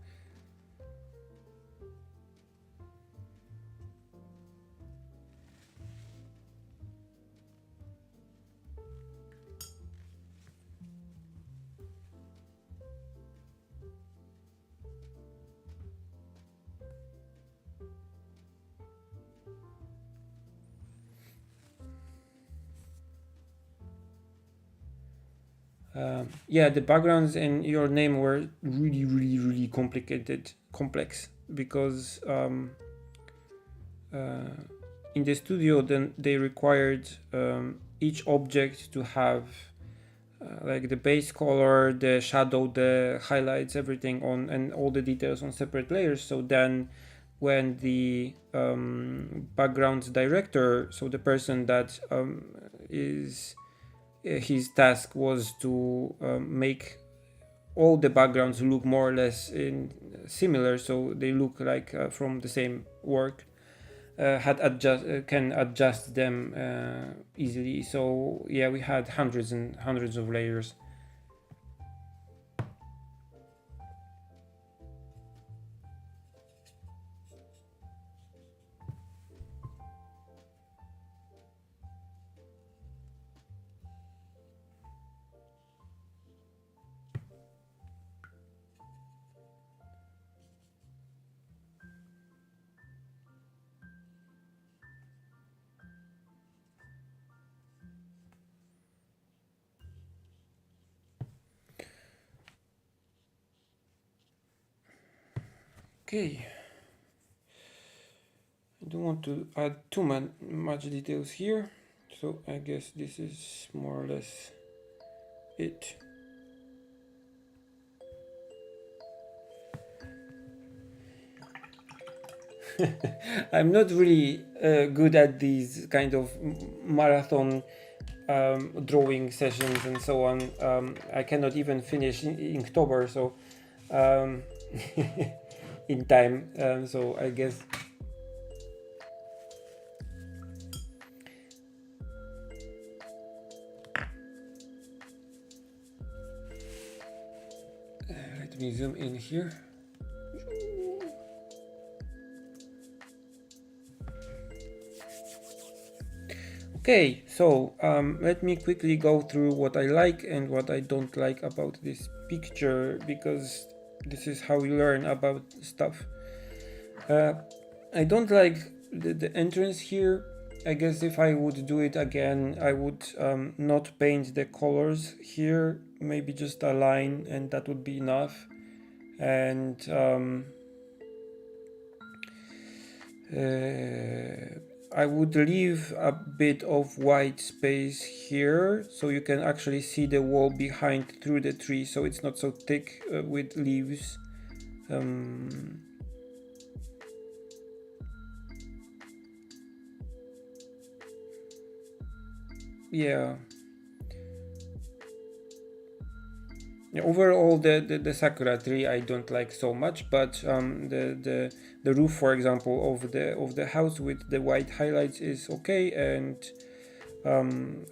Yeah, the backgrounds in your name were really complex, because in the studio then they required each object to have like the base color, the shadow, the highlights, everything on, and all the details on separate layers. So then when the background director, so the person that his task was to make all the backgrounds look more or less similar, so they look like from the same work, can adjust them easily. So yeah, we had hundreds and hundreds of layers. Okay, I don't want to add too much details here, so I guess this is more or less it. I'm not really good at these kind of marathon drawing sessions and so on. I cannot even finish in October, so in time. So I guess let me zoom in here. Okay, so let me quickly go through what I like and what I don't like about this picture, because this is how we learn about stuff. I don't like the entrance here. I guess if I would do it again, I would not paint the colors here, maybe just a line, and that would be enough. And I would leave a bit of white space here so you can actually see the wall behind through the tree, so it's not so thick with leaves. Yeah. Overall, the sakura tree I don't like so much, but the roof, for example, of the house with the white highlights is okay, and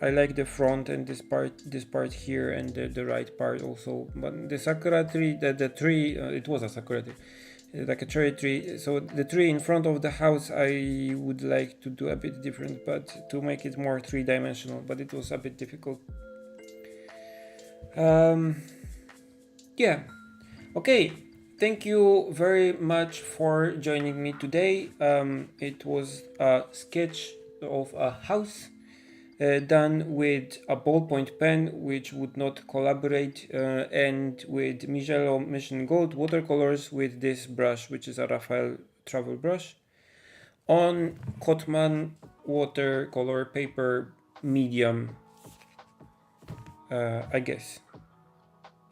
I like the front and this part here, and the right part also. But the sakura tree, the tree, it was a sakura tree, like a cherry tree. So the tree in front of the house I would like to do a bit different, but to make it more three-dimensional. But it was a bit difficult. Yeah. Okay. Thank you very much for joining me today. It was a sketch of a house done with a ballpoint pen, which would not collaborate, and with Mijello Mission Gold watercolors with this brush, which is a Raphael travel brush, on Cotman watercolor paper medium, I guess.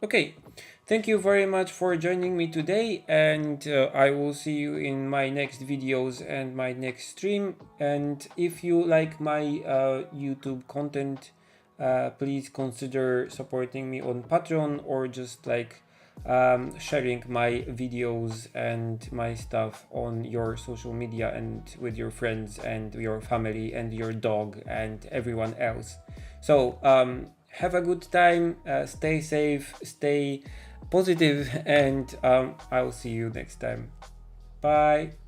Okay, thank you very much for joining me today, and I will see you in my next videos and my next stream. And if you like my YouTube content, please consider supporting me on Patreon, or just like sharing my videos and my stuff on your social media and with your friends and your family and your dog and everyone else. So have a good time, stay safe, stay positive, and I'll see you next time. Bye.